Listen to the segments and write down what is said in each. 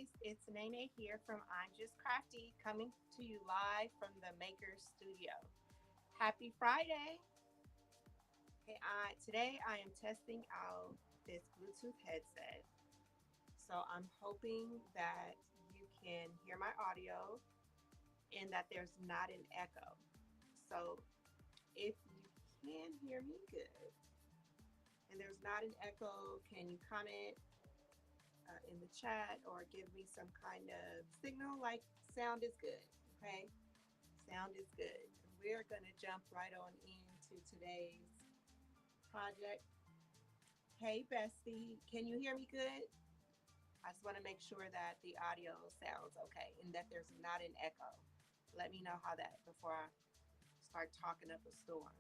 guys, it's Nene here from I'm Just Crafty coming to you live from the Maker Studio. Happy Friday! Hey, today I am testing out this Bluetooth headset. So I'm hoping that you can hear my audio and that there's not an echo. So if you can hear me good and there's not an echo, can you comment in the chat or give me some kind of signal like sound is good? Okay, sound is good. We're going to jump right on into today's project. Hey, Bestie, can you hear me good? I just want to make sure that the audio sounds okay and that there's not an echo. Let me know how that before I start talking up a storm.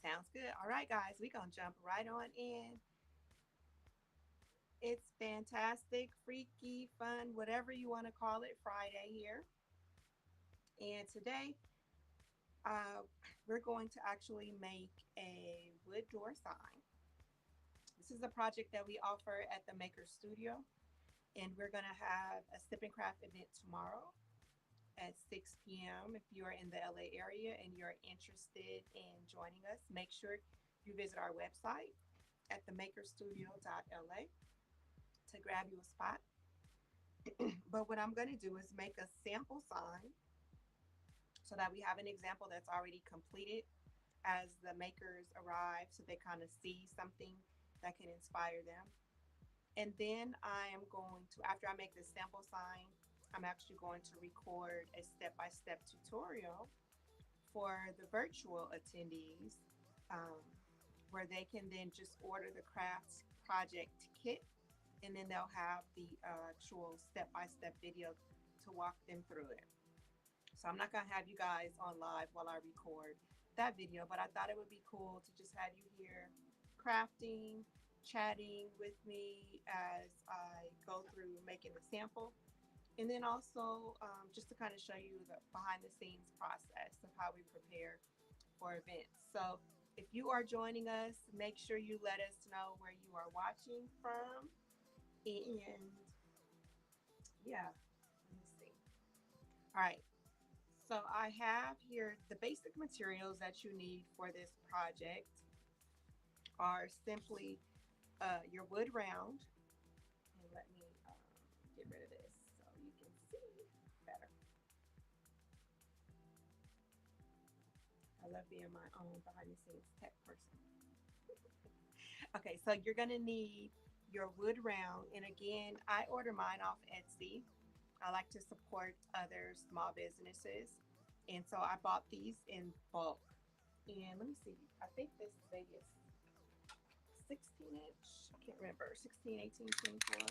Sounds good. All right, guys, we're going to jump right on in. It's fantastic, freaky, fun, whatever you want to call it, Friday here. And today, uh, we're going to actually make a wood door sign. This is a project that we offer at the Maker Studio, and we're going to have a sip and craft event tomorrow at 6 p.m. If you're in the LA area and you're interested in joining us, make sure you visit our website at themakerstudio.la to grab you a spot. But what I'm going to do is make a sample sign so that we have an example that's already completed as the makers arrive so they kind of see something that can inspire them. And then I am going to, after I make this sample sign, I'm actually going to record a step-by-step tutorial for the virtual attendees um, where they can then just order the craft project kit and then they'll have the actual step-by-step video to walk them through it. So I'm not going to have you guys on live while I record that video, but I thought it would be cool to just have you here crafting, chatting with me as I go through making the sample. And then also just to kind of show you the behind the scenes process of how we prepare for events. So if you are joining us, make sure you let us know where you are watching from. And yeah, let me see. All right. So I have here the basic materials that you need for this project are simply your wood round. And let me get rid of this so you can see better. I love being my own behind the scenes tech person. Okay, so you're gonna need your wood round. And again, I order mine off Etsy. I like to support other small businesses. And so I bought these in bulk. And let me see, I think this baby is 16 inch. I can't remember, 16, 18, 24.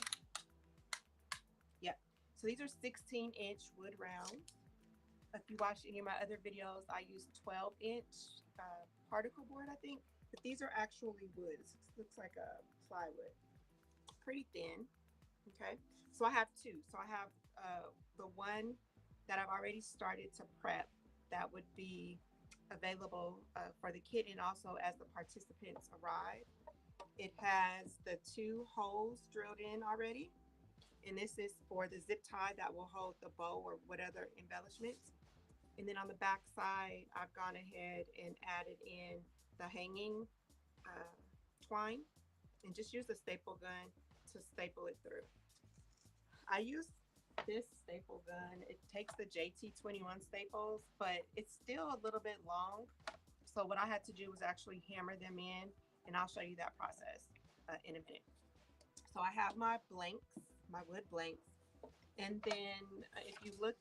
Yep. So these are 16-inch wood rounds. If you watch any of my other videos, I use 12-inch particle board, I think. But these are actually wood. It looks like a plywood. Pretty thin. Okay. So I have two. So I have the one that I've already started to prep that would be available for the kit and also as the participants arrive. It has the two holes drilled in already. And this is for the zip tie that will hold the bow or what other embellishments. And then on the back side, I've gone ahead and added in the hanging uh, twine and just use a staple gun to staple it through. I use this staple gun. It takes the JT21 staples, but it's still a little bit long. So what I had to do was actually hammer them in, and I'll show you that process in a minute. So I have my blanks, my wood blanks. And then if you look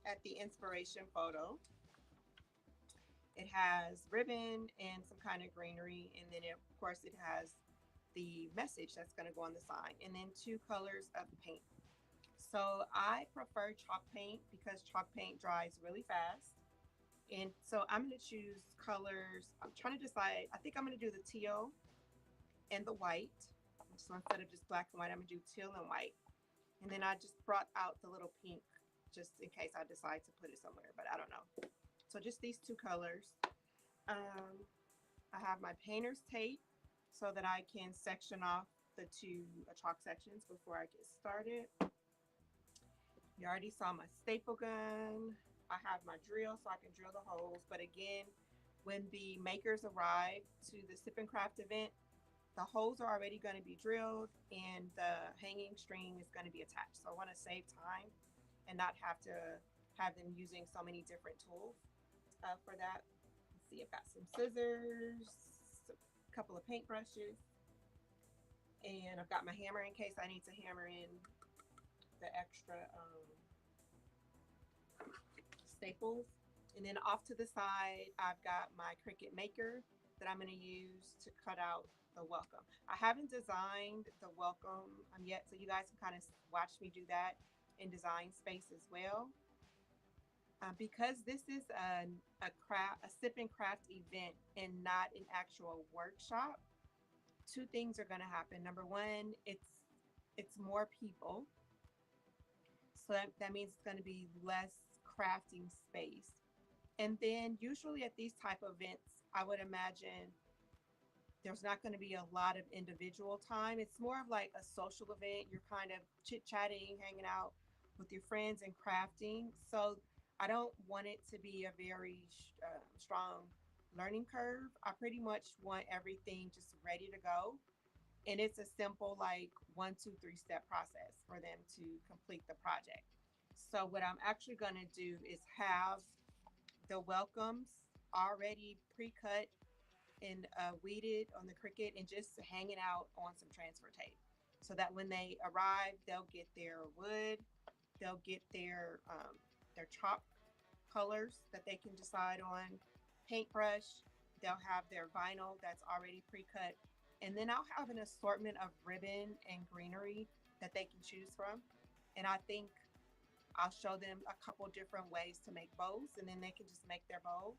at the inspiration photo, it has ribbon and some kind of greenery. And then of course it has the message that's going to go on the sign and then two colors of paint. So I prefer chalk paint because chalk paint dries really fast. And so I'm going to choose colors. I'm trying to decide. I think I'm going to do the teal and the white. So instead of just black and white, I'm going to do teal and white. And then I just brought out the little pink just in case I decide to put it somewhere, but I don't know. So just these two colors. I have my painter's tape so that I can section off the two chalk sections before I get started. You already saw my staple gun. I have my drill so I can drill the holes. But again, when the makers arrive to the Sip and Craft event, the holes are already going to be drilled and the hanging string is going to be attached. So I want to save time and not have to have them using so many different tools for that. Let's see, I've got some scissors, a couple of paintbrushes, and I've got my hammer in case I need to hammer in the extra staples. And then off to the side, I've got my Cricut Maker that I'm going to use to cut out the welcome. I haven't designed the welcome yet, so you guys can kind of watch me do that in Design Space as well. Because this is a sip and craft event and not an actual workshop, two things are going to happen. Number one, it's more people, so that means it's going to be less crafting space. And then usually at these type of events, I would imagine there's not going to be a lot of individual time. It's more of like a social event. You're kind of chit-chatting, hanging out with your friends and crafting. So I don't want it to be a very strong learning curve. I pretty much want everything just ready to go. And it's a simple, like 1, 2, 3 step process for them to complete the project. So what I'm actually going to do is have the welcomes already pre-cut and weeded on the Cricut and just hanging out on some transfer tape so that when they arrive, they'll get their wood, they'll get their chalk colors that they can decide on, paintbrush, they'll have their vinyl that's already pre-cut, and then I'll have an assortment of ribbon and greenery that they can choose from. And I think I'll show them a couple different ways to make bows, and then they can just make their bow,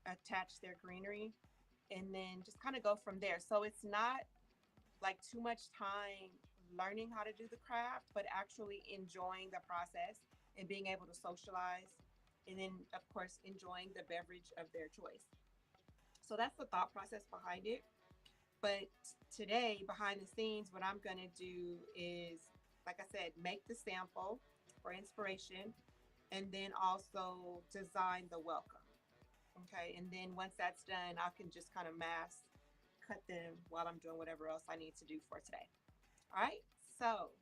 attach their greenery, and then just kind of go from there. So it's not like too much time learning how to do the craft, but actually enjoying the process and being able to socialize. And then, of course, enjoying the beverage of their choice. So that's the thought process behind it. But today, behind the scenes, what I'm going to do is, like I said, make the sample for inspiration and then also design the welcome. Okay. And then once that's done, I can just kind of mass cut them while I'm doing whatever else I need to do for today. All right. So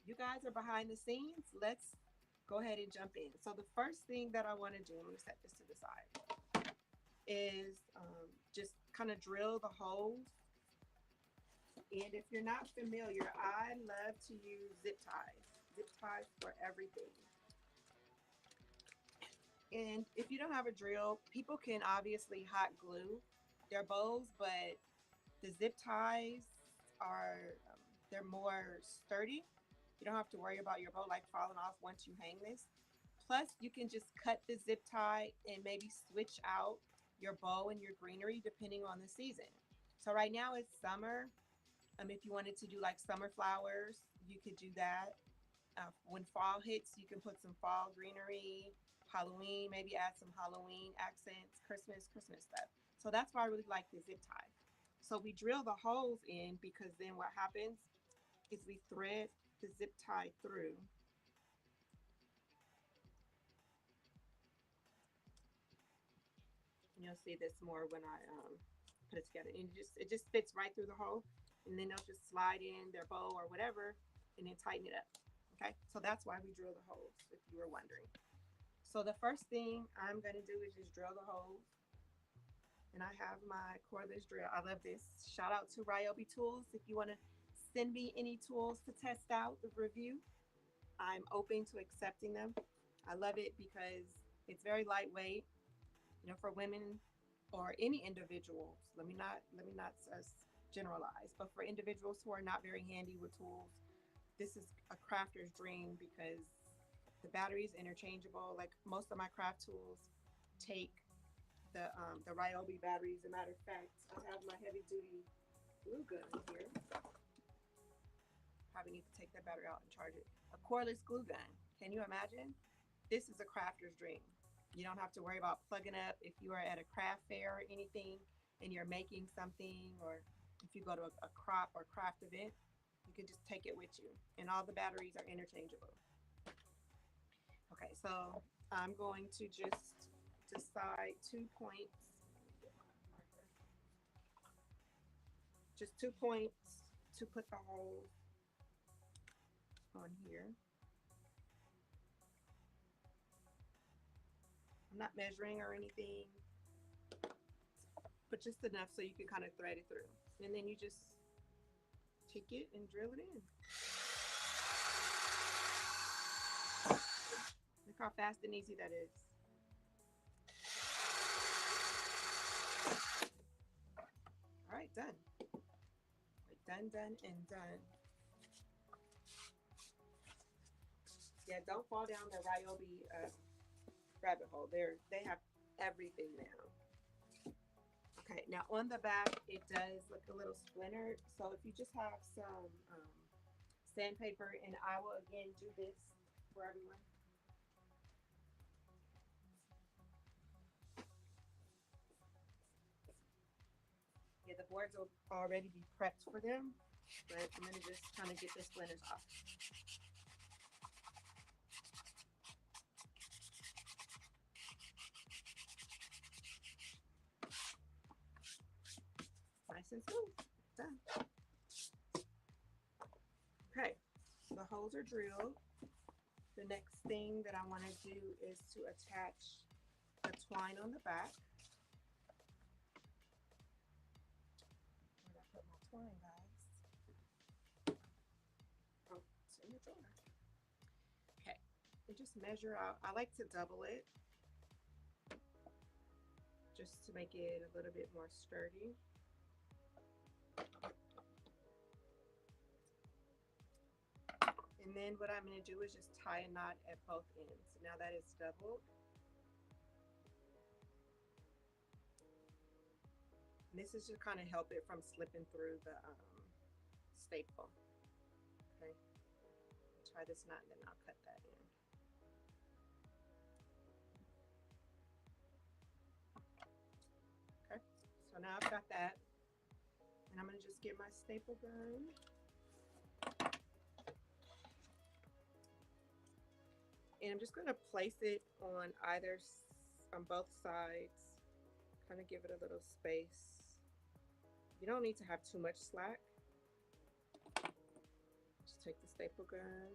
you guys are behind the scenes. Let's go ahead and jump in. So the first thing that I want to do, let me set this to the side, is just kind of drill the holes. And if you're not familiar, I love to use zip ties for everything. And if you don't have a drill, people can obviously hot glue their bows, but the zip ties are they're more sturdy. You don't have to worry about your bow like falling off once you hang this. Plus, you can just cut the zip tie and maybe switch out your bow and your greenery depending on the season. So right now it's summer. If you wanted to do like summer flowers, you could do that. When fall hits, you can put some fall greenery. Halloween, maybe add some Halloween accents. Christmas stuff. So that's why I really like the zip tie. So we drill the holes in because then what happens is we thread the zip tie through. And you'll see this more when I put it together. And it just fits right through the hole. And then they'll just slide in their bow or whatever and then tighten it up. Okay, so that's why we drill the holes, if you were wondering. So the first thing I'm going to do is just drill the holes. And I have my cordless drill. I love this. Shout out to Ryobi Tools. If you want to send me any tools to test out the review, I'm open to accepting them. I love it because it's very lightweight, for women or any individuals. Let me not generalize, but for individuals who are not very handy with tools, this is a crafter's dream because the battery is interchangeable. Like most of my craft tools take the Ryobi batteries. As a matter of fact, I have my heavy duty glue gun here. Probably need to take that battery out and charge it. A cordless glue gun. Can you imagine? This is a crafter's dream. You don't have to worry about plugging up if you are at a craft fair or anything and you're making something, or if you go to a crop or craft event. can just take it with you, and all the batteries are interchangeable. Okay, so I'm going to just decide 2 points, just 2 points to put the hole on here. I'm not measuring or anything, but just enough so you can kind of thread it through. And then you just take it and drill it in. Look how fast and easy that is. All right, done. Done, done, and done. Yeah, don't fall down the Ryobi rabbit hole. They have everything now. Okay, now on the back, it does look a little splintered. So if you just have some sandpaper, and I will again do this for everyone. Yeah, the boards will already be prepped for them, but I'm gonna just kind of get the splinters off. Nice and smooth. Done. Okay, the holes are drilled. The next thing that I want to do is to attach the twine on the back. Where did I put my twine, guys? Oh, it's in the drawer. Okay, and just measure out. I like to double it just to make it a little bit more sturdy. And then what I'm going to do is just tie a knot at both ends. Now that it's doubled. And this is just kind of help it from slipping through the staple. Okay, try this knot and then I'll cut that in. Okay, so now I've got that. And I'm going to just get my staple gun. And I'm just going to place it on on both sides, kind of give it a little space. You don't need to have too much slack. Just take the staple gun.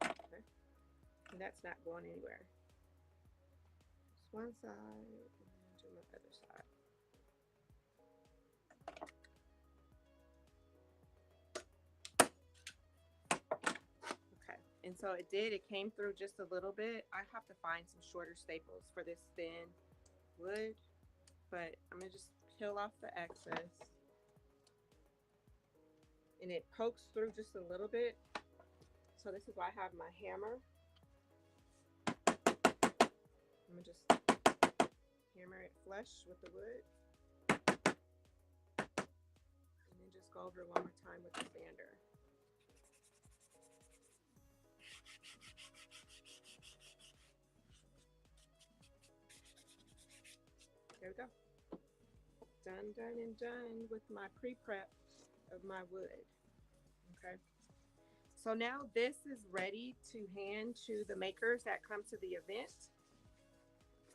Okay. And that's not going anywhere. Just one side and then do my other side. And so it came through just a little bit. I have to find some shorter staples for this thin wood, but I'm gonna just peel off the excess. And it pokes through just a little bit. So this is why I have my hammer. I'm gonna just hammer it flush with the wood. And then just go over it one more time with the sander. There we go. Done, done, and done with my pre-prep of my wood. Okay. So now this is ready to hand to the makers that come to the event,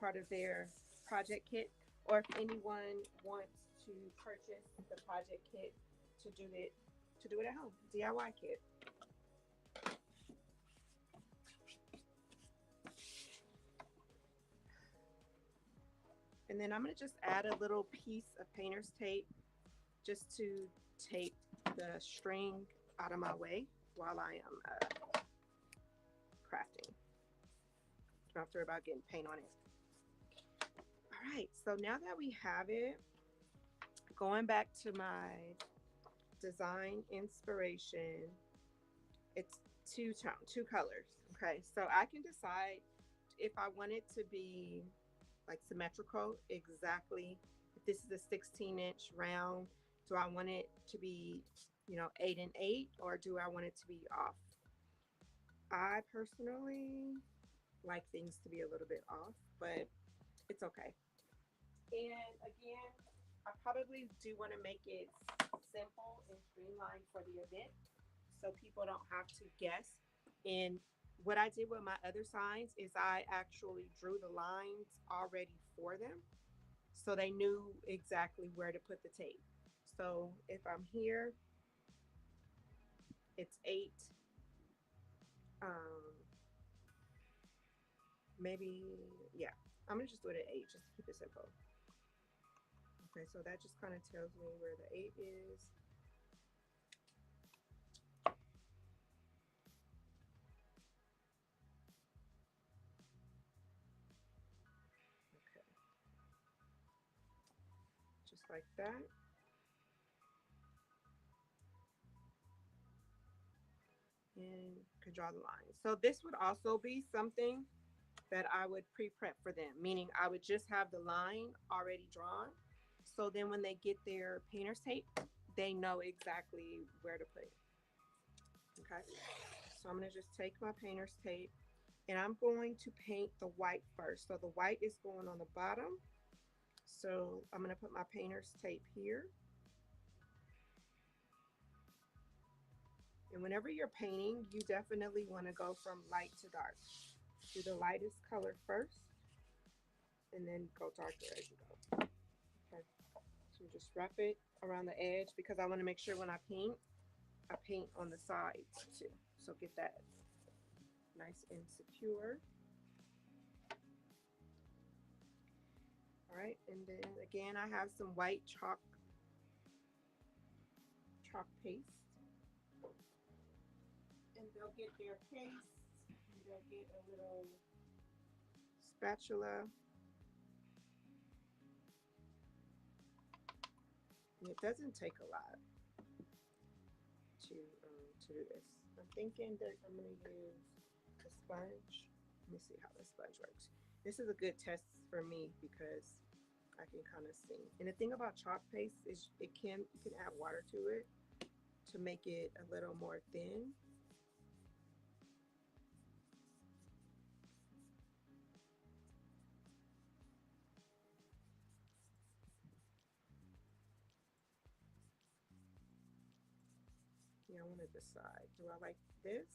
part of their project kit, or if anyone wants to purchase the project kit to do it at home, DIY kit. And then I'm going to just add a little piece of painter's tape just to tape the string out of my way while I am crafting. Don't have to worry about getting paint on it. All right, so now that we have it, going back to my design inspiration, it's two colors. Okay, so I can decide if I want it to be like symmetrical, exactly. If this is a 16-inch round, do I want it to be, 8 and 8, or do I want it to be off? I personally like things to be a little bit off, but it's okay. And again, I probably do want to make it simple and streamlined for the event so people don't have to guess. And what I did with my other signs is I actually drew the lines already for them so they knew exactly where to put the tape. So if I'm here, it's 8. Um, maybe, yeah, I'm gonna just do it at 8 just to keep it simple. Okay, so that just kind of tells me where the 8 is. Okay, just like that. And could draw the line. So this would also be something that I would pre-prep for them, meaning I would just have the line already drawn. So then when they get their painter's tape, they know exactly where to put it. Okay. So I'm gonna just take my painter's tape and I'm going to paint the white first. So the white is going on the bottom. So I'm gonna put my painter's tape here. And whenever you're painting, you definitely want to go from light to dark. Do the lightest color first and then go darker as you go. Okay. So just wrap it around the edge because I want to make sure when I paint on the sides too. So get that nice and secure. All right, and then again, I have some white chalk paste, and they'll get their case. And they'll get a little spatula. And it doesn't take a lot to do this. I'm thinking that I'm gonna use a sponge. Let me see how the sponge works. This is a good test for me because I can kind of see. And the thing about chalk paste is you can add water to it to make it a little more thin. Yeah, I want to decide. Do I like this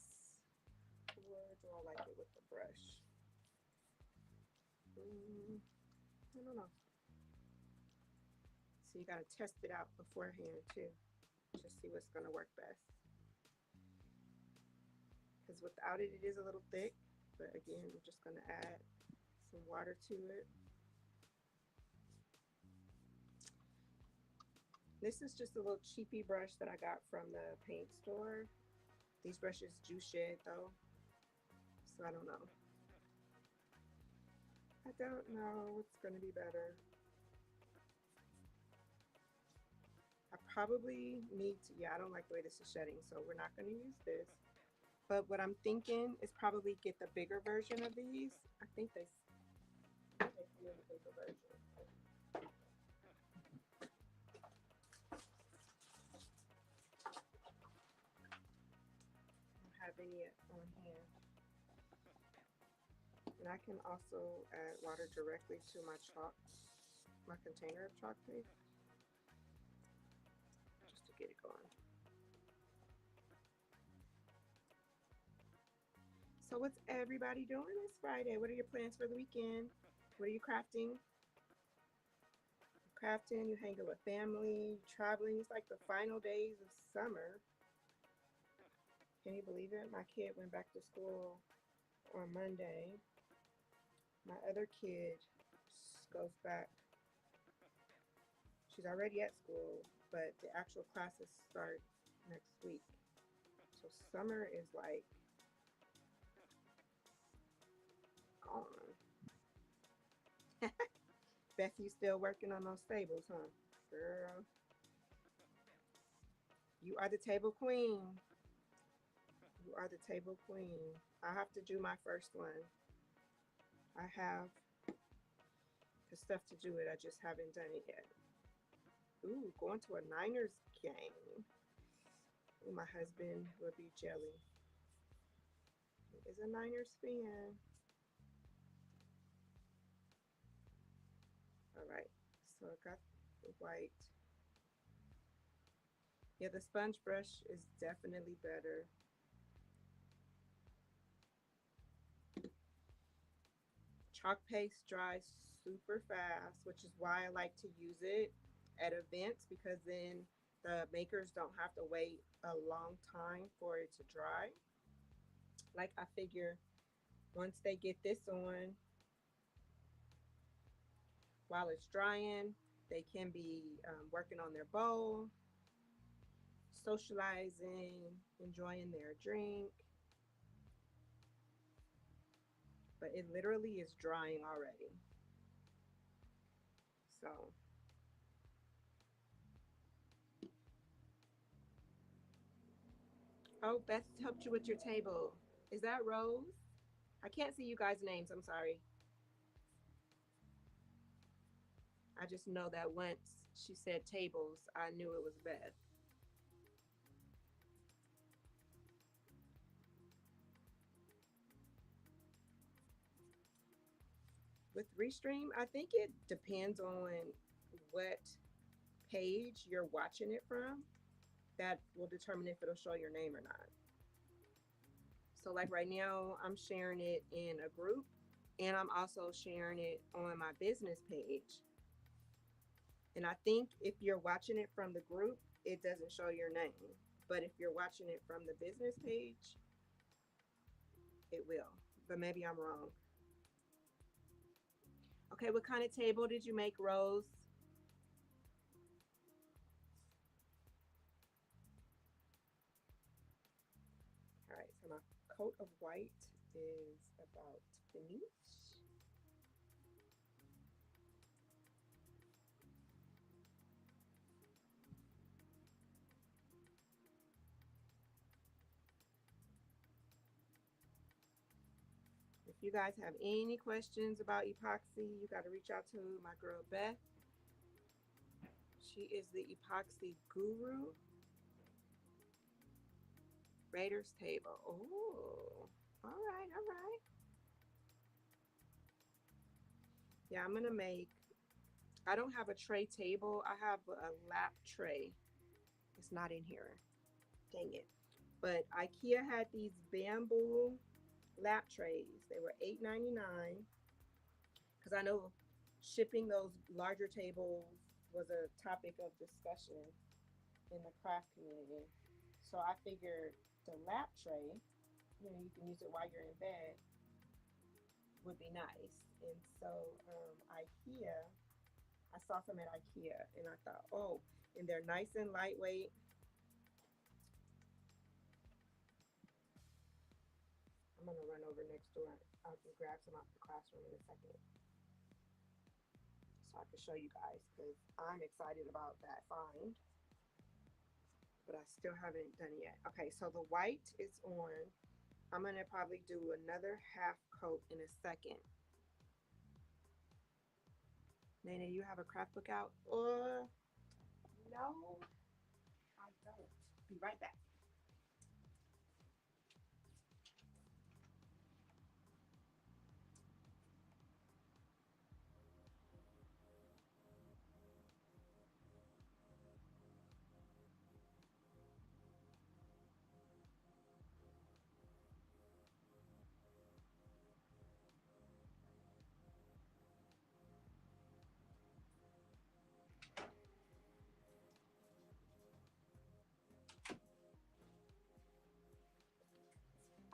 or do I like it with the brush? I don't know. So you got to test it out beforehand too. Just see what's going to work best. Because without it, it is a little thick. But again, I'm just going to add some water to it. This is just a little cheapy brush that I got from the paint store. These brushes do shed though. So I don't know. I don't know what's going to be better. I probably need to, yeah, I don't like the way this is shedding, so we're not going to use this. But what I'm thinking is probably get the bigger version of these. I think they come in the bigger version. I don't have any on hand. And I can also add water directly to my container of chalk paste, just to get it going. So what's everybody doing this Friday? What are your plans for the weekend? What are you crafting? Crafting, you hanging with family, traveling. It's like the final days of summer. Can you believe it? My kid went back to school on Monday. My other kid goes back. She's already at school, but the actual classes start next week. So summer is like gone. Beth, you still working on those stables, huh? Girl, you are the table queen. You are the table queen. I have to do my first one. I have the stuff to do it. I just haven't done it yet. Ooh, going to a Niners game. Ooh, my husband would be jelly. He is a Niners fan. All right. So I got the white. Yeah, the sponge brush is definitely better. Chalk paste dries super fast, which is why I like to use it at events because then the makers don't have to wait a long time for it to dry. Like I figure once they get this on while it's drying, they can be working on their bowl, socializing, enjoying their drink. But it literally is drying already. So, oh, Beth helped you with your table. Is that Rose? I can't see you guys' names. I'm sorry. I just know that once she said tables, I knew it was Beth. With Restream, I think it depends on what page you're watching it from. That will determine if it'll show your name or not. So, like right now, I'm sharing it in a group and I'm also sharing it on my business page. And I think if you're watching it from the group, it doesn't show your name. But if you're watching it from the business page, it will. But maybe I'm wrong. Okay, what kind of table did you make, Rose? All right, so my coat of white is about finished. If you guys have any questions about epoxy, you got to reach out to my girl Beth. She is the epoxy guru. Raiders table. Oh, all right, all right. Yeah, I'm gonna make. I don't have a tray table. I have a lap tray. It's not in here. Dang it. But IKEA had these bamboo lap trays. They were $8.99 because I know shipping those larger tables was a topic of discussion in the craft community. So I figured the lap tray, you can use it while you're in bed, would be nice. And so IKEA, I saw some at IKEA and I thought, oh, and they're nice and lightweight. I'm gonna run over next door. I can grab some out the classroom in a second so I can show you guys because I'm excited about that find, but I still haven't done it yet. Okay, so the white is on. I'm gonna probably do another half coat in a second. Nana, you have a craft book out? No, I don't. Be right back.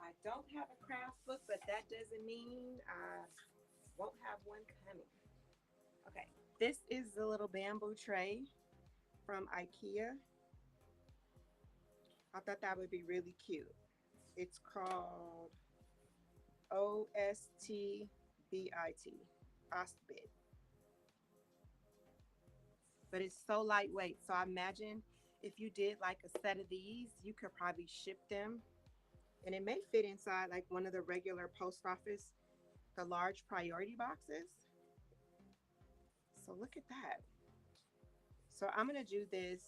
I don't have a craft book, but that doesn't mean I won't have one coming. Okay, this is the little bamboo tray from IKEA. I thought that would be really cute. It's called OSTBIT, Ostbit, but it's so lightweight. So I imagine if you did like a set of these, you could probably ship them, and it may fit inside like one of the regular post office, the large priority boxes. So look at that. So I'm gonna do this.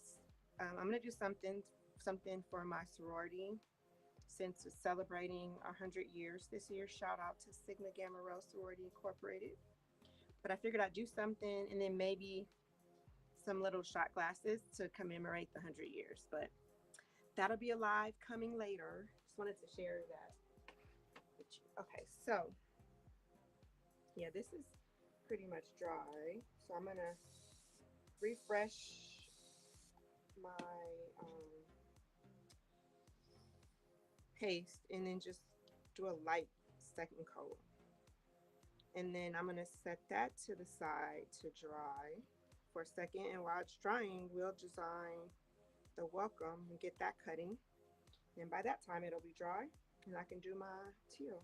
I'm gonna do something for my sorority since it's celebrating 100 years this year. Shout out to Sigma Gamma Rho Sorority Incorporated. But I figured I'd do something and then maybe some little shot glasses to commemorate the 100 years. But that'll be alive coming later. Just wanted to share that with you. Okay, so yeah, this is pretty much dry. So I'm gonna refresh my paste and then just do a light second coat. And then I'm gonna set that to the side to dry for a second. And while it's drying, we'll design the welcome and get that cutting. And by that time, it'll be dry and I can do my teal.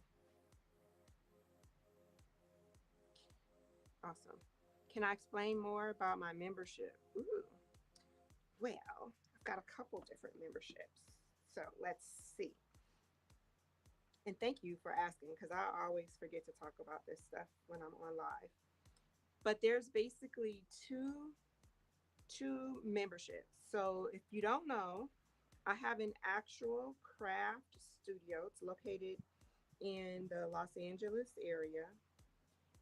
Awesome. Can I explain more about my membership? Ooh, well, I've got a couple different memberships. So let's see. And thank you for asking because I always forget to talk about this stuff when I'm on live. But there's basically two memberships. So if you don't know, I have an actual craft studio. It's located in the Los Angeles area.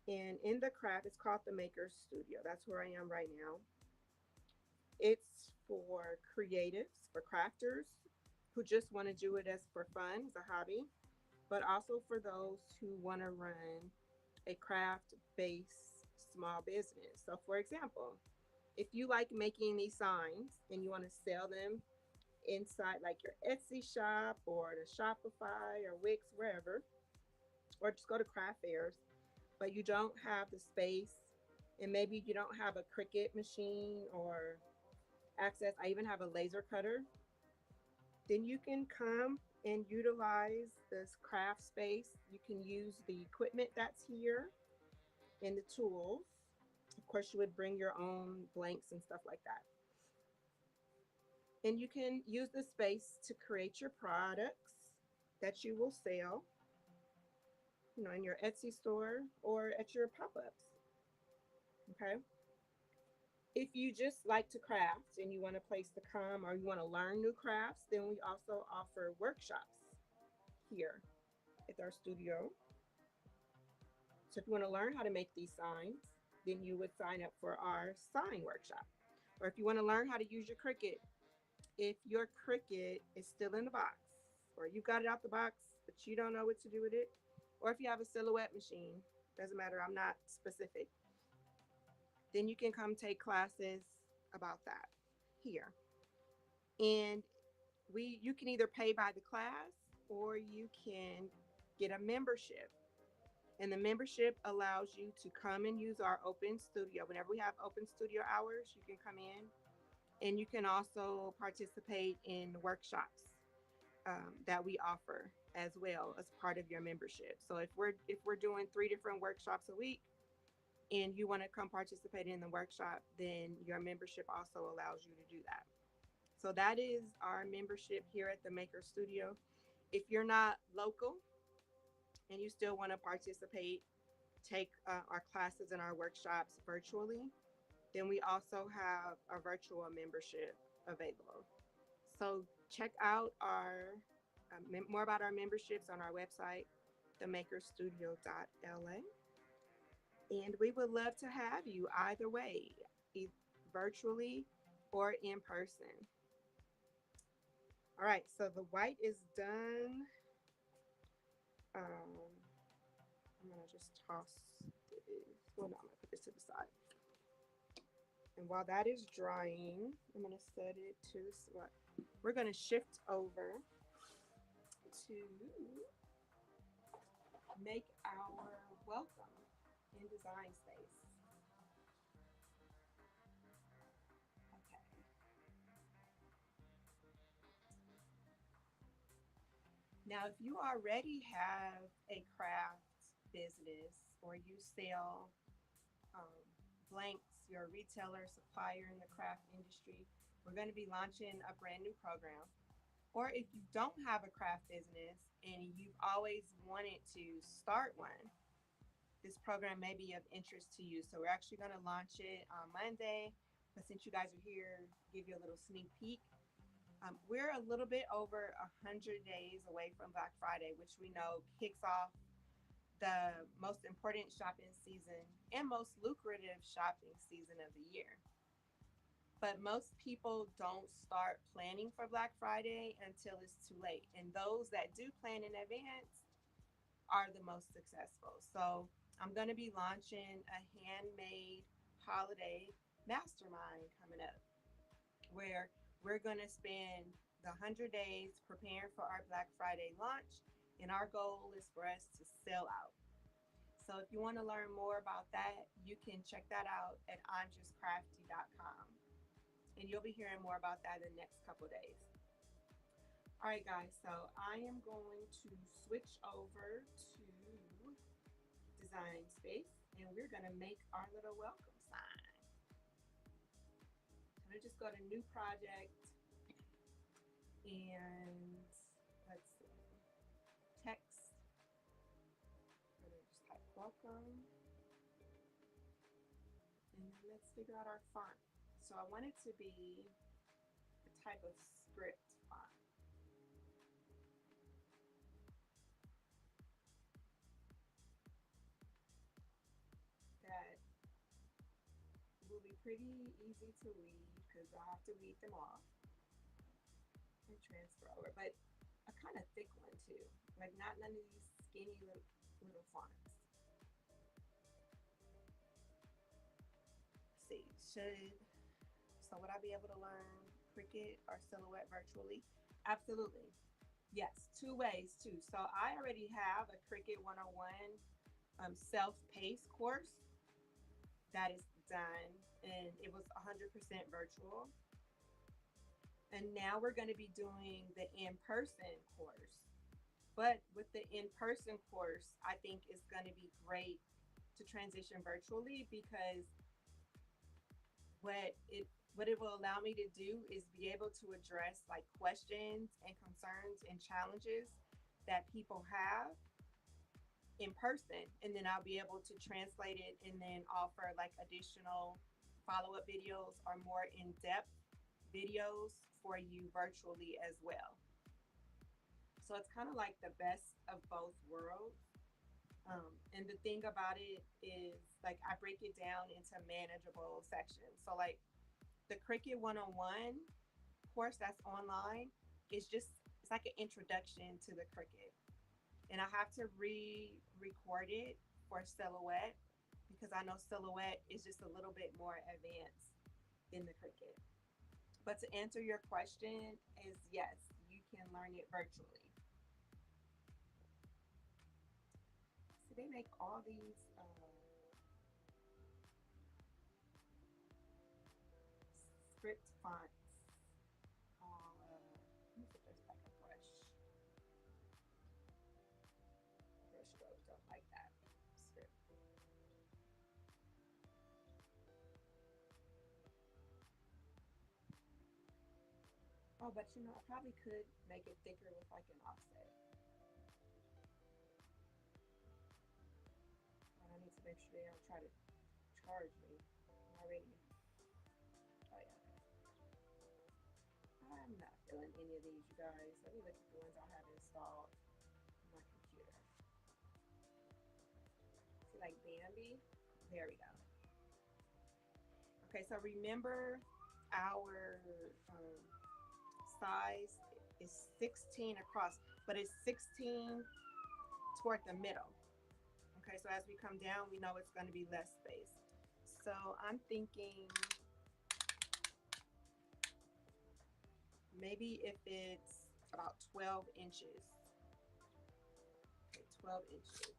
And in the craft, it's called the Maker Studio. That's where I am right now. It's for creatives, for crafters who just want to do it as for fun, as a hobby, but also for those who want to run a craft based small business. So, for example, if you like making these signs and you want to sell them inside like your Etsy shop or the Shopify or Wix, wherever, or just go to craft fairs, but you don't have the space and maybe you don't have a Cricut machine or access, I even have a laser cutter, then you can come and utilize this craft space. You can use the equipment that's here and the tools. Of course, you would bring your own blanks and stuff like that. And you can use the space to create your products that you will sell, in your Etsy store or at your pop-ups. Okay. If you just like to craft and you want a place to come or you want to learn new crafts, then we also offer workshops here at our studio. So if you want to learn how to make these signs, then you would sign up for our sign workshop. Or if you want to learn how to use your Cricut, if your Cricut is still in the box, or you got it out the box, but you don't know what to do with it, or if you have a silhouette machine, doesn't matter, I'm not specific, then you can come take classes about that here. And you can either pay by the class or you can get a membership. And the membership allows you to come and use our open studio. Whenever we have open studio hours, you can come in and you can also participate in workshops that we offer as well as part of your membership. So if we're doing 3 different workshops a week and you want to come participate in the workshop, then your membership also allows you to do that. So that is our membership here at the Maker Studio. If you're not local and you still want to participate, take our classes and our workshops virtually, then we also have a virtual membership available. So check out our more about our memberships on our website, themakerstudio.la. And we would love to have you either way, virtually or in person. All right, so the white is done. I'm gonna just toss this. Well, no, I'm gonna put this to the side. And while that is drying, I'm gonna set it to what we're gonna shift over to make our welcome in design space. Okay. Now, if you already have a craft business or you sell um, blanks, you're a retailer, supplier in the craft industry, we're going to be launching a brand new program. Or if you don't have a craft business and you've always wanted to start one, this program may be of interest to you. So we're actually going to launch it on Monday. But since you guys are here, give you a little sneak peek. We're a little bit over 100 days away from Black Friday, which we know kicks off the most important shopping season and most lucrative shopping season of the year. But most people don't start planning for Black Friday until it's too late. And those that do plan in advance are the most successful. So I'm going to be launching a handmade holiday mastermind coming up where we're going to spend the 100 days preparing for our Black Friday launch. And our goal is for us to sell out. So if you want to learn more about that, you can check that out at imjustcrafty.com. And you'll be hearing more about that in the next couple days. All right, guys, so I am going to switch over to Design Space and we're going to make our little welcome sign. I'm going to just go to New Project and let's see, text. I'm going to just type welcome. And then let's figure out our font. So I want it to be a type of script font. That will be pretty easy to read because I'll have to read them off and transfer over. But a kind of thick one too. Like not none of these skinny little fonts. Let's see, so would I be able to learn Cricut or Silhouette virtually? Absolutely. Yes, two ways too. So I already have a Cricut 101 self-paced course that is done and it was 100% virtual. And now we're going to be doing the in-person course. But with the in-person course, I think it's going to be great to transition virtually because what it what it will allow me to do is be able to address like questions and concerns and challenges that people have in person, and then I'll be able to translate it and then offer like additional follow-up videos or more in-depth videos for you virtually as well. So it's kind of like the best of both worlds. And the thing about it is like I break it down into manageable sections. So like the Cricut 101 course that's online is just it's like an introduction to the Cricut. And I have to re-record it for Silhouette because I know Silhouette is just a little bit more advanced in the Cricut. But to answer your question is yes, you can learn it virtually. So they make all these script fonts. Let me see if there's like a brush stroke, don't like that script. Oh, but you know, I probably could make it thicker with like an offset. But I need to make sure they don't try to charge me already. Oh yeah, okay. I'm not feeling any of these, you guys. Let me look at the ones I have installed on my computer. See, like Bambi. There we go. Okay, so remember our size is 16 across, but it's 16 toward the middle. Okay, so as we come down, we know it's going to be less space. So I'm thinking maybe if it's about 12 inches. Okay, 12 inches.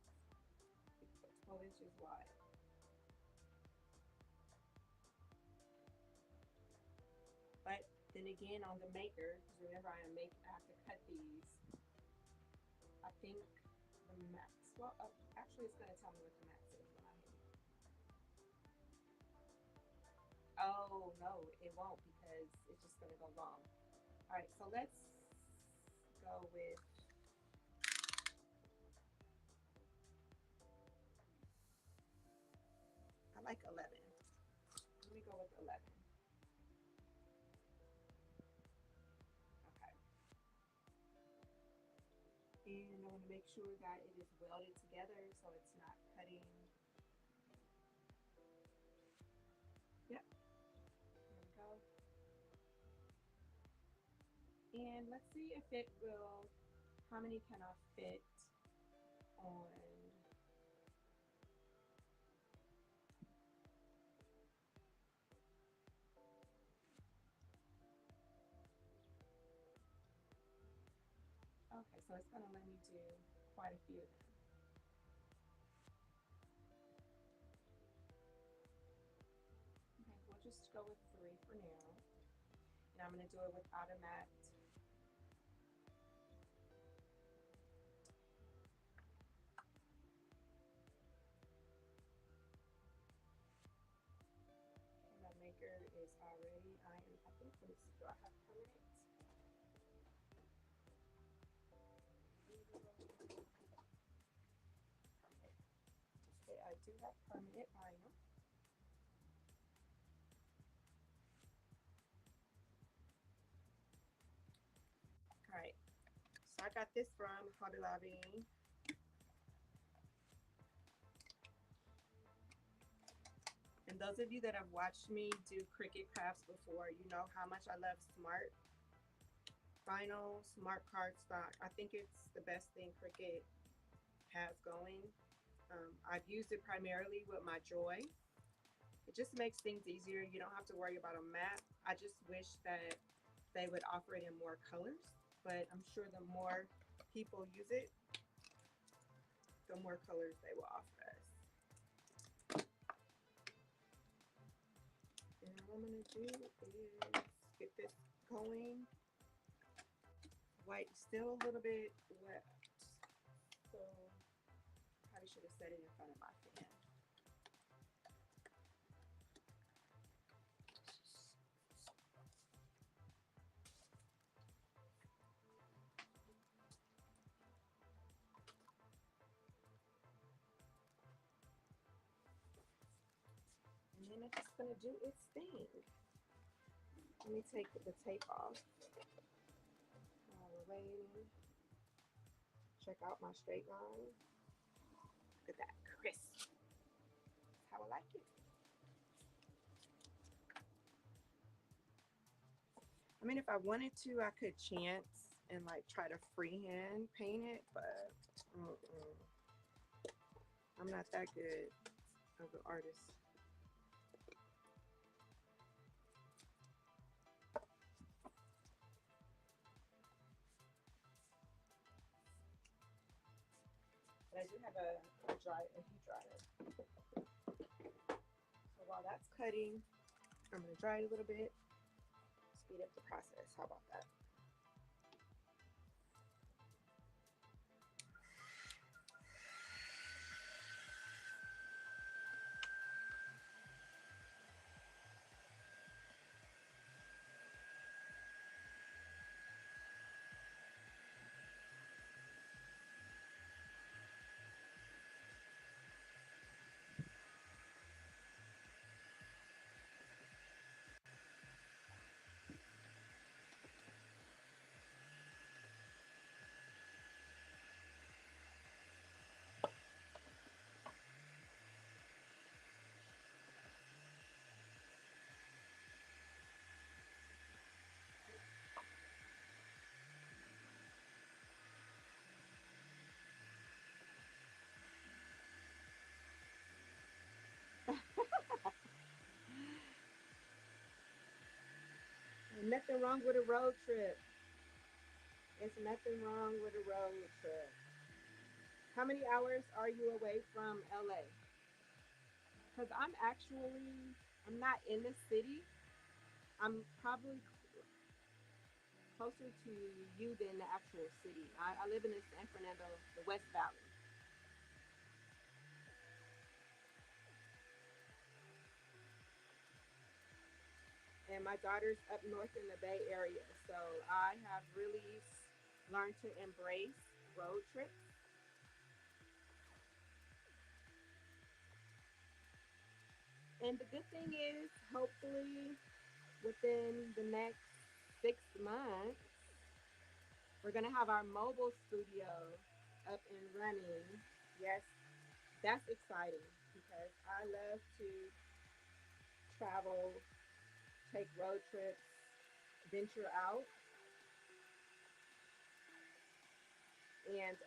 12 inches wide. But then again, on the maker, because remember I have to cut these. I think the max. Well, actually, it's going to tell me what the max is when I hit it. Oh no, it won't because it's just going to go long. All right, so let's go with. I like 11. Let me go with 11. Okay. And I want to make sure that it is welded together so it's not cutting. Yep, there we go. And let's see if it will, how many can I fit on, okay, so it's gonna let me do quite a few of them. Okay, we'll just go with 3 for now. And I'm gonna do it without a mat. Okay, my maker is already, I think, let me see, do I have permanent? Permanent. Okay, I do have permanent vinyl. All right, so I got this from Hobby Lobby. And those of you that have watched me do Cricut crafts before, you know how much I love smart vinyl, smart cardstock. I think it's the best thing Cricut has going. I've used it primarily with my Joy. It just makes things easier. You don't have to worry about a mat. I just wish that they would offer it in more colors, but I'm sure the more people use it, the more colors they will offer us. And all I'm gonna do is get this going. White still a little bit wet, so probably should have set it in front of my fan. And then it's just gonna do its thing. Let me take the tape off. While we're waiting, check out my straight line. Look at that, crisp. That's how I like it. I mean, if I wanted to, I could chance and like try to freehand paint it, but I'm not that good of an artist. But I do have a heat dryer. So while that's cutting, I'm gonna dry it a little bit, speed up the process. How about that? Ain't nothing wrong with a road trip. It's nothing wrong with a road trip. How many hours are you away from LA? Because I'm not in the city. I'm probably closer to you than the actual city. I live in the San Fernando, the West Valley. And my daughter's up north in the Bay Area. So I have really learned to embrace road trips. And the good thing is, hopefully, within the next 6 months, we're going to have our mobile studio up and running. Yes, that's exciting because I love to travel, take road trips, venture out. And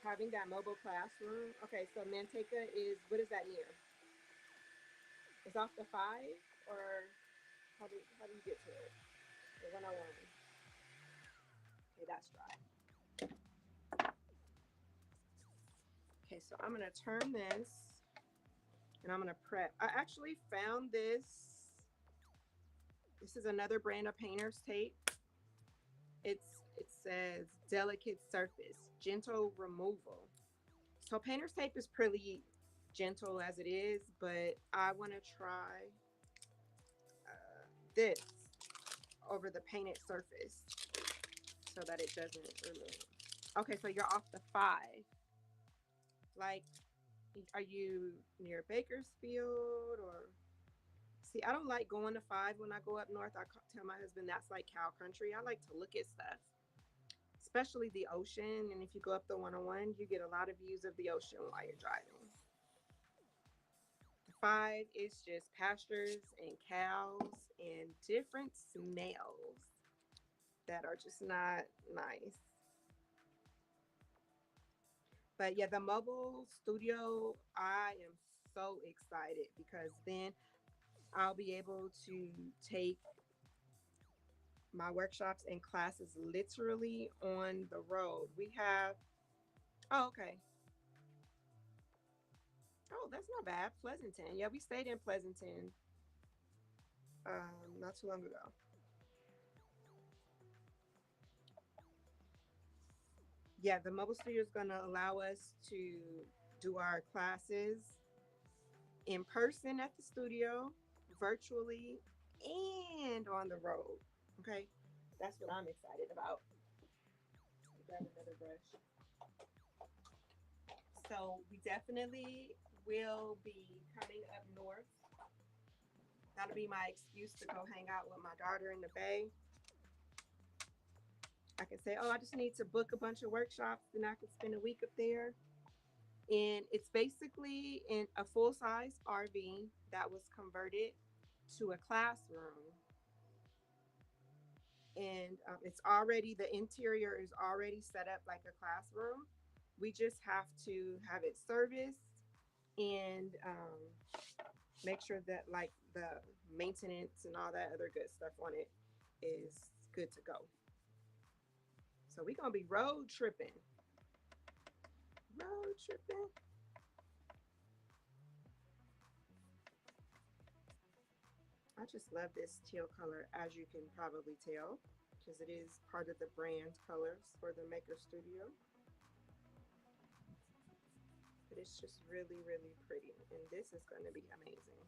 having that mobile classroom. Okay, so Manteca is, what is that near? It's off the five, or how do you get to it? The 101. Okay, that's dry. Okay, so I'm gonna turn this and I'm gonna prep. I actually found this. This is another brand of painter's tape. It says delicate surface, gentle removal. So painter's tape is pretty gentle as it is, but I want to try this over the painted surface so that it doesn't remove. Okay, so you're off the five. Like, are you near Bakersfield or? See, I don't like going to five when I go up north. I tell my husband that's like cow country. I like to look at stuff, especially the ocean. And if you go up the 101, you get a lot of views of the ocean while you're driving. The five is just pastures and cows and different smells that are just not nice. But yeah, the mobile studio, I am so excited because then I'll be able to take my workshops and classes literally on the road. We have, oh, okay. Oh, that's not bad. Pleasanton. Yeah, we stayed in Pleasanton not too long ago. Yeah, the mobile studio is going to allow us to do our classes in person at the studio, virtually, and on the road. Okay, that's what I'm excited about. Grab another brush. So we definitely will be coming up north. That'll be my excuse to go hang out with my daughter in the Bay. I can say, oh, I just need to book a bunch of workshops, and I can spend a week up there. And it's basically in a full size RV that was converted to a classroom. And it's already, the interior is already set up like a classroom. We just have to have it serviced and make sure that like the maintenance and all that other good stuff on it is good to go. So we're gonna be road tripping. Road tripping. I just love this teal color, as you can probably tell, because it is part of the brand colors for the Maker Studio. But it's just really, really pretty. And this is going to be amazing.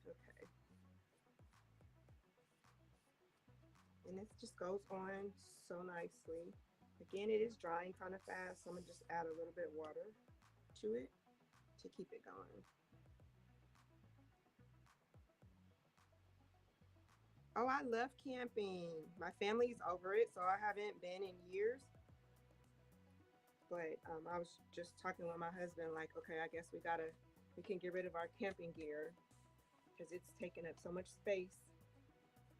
Okay. And this just goes on so nicely. Again, it is drying kind of fast, so I'm going to just add a little bit of water to it to keep it going. Oh, I love camping. My family's over it, so I haven't been in years. But I was just talking with my husband, like, okay, I guess we can get rid of our camping gear because it's taking up so much space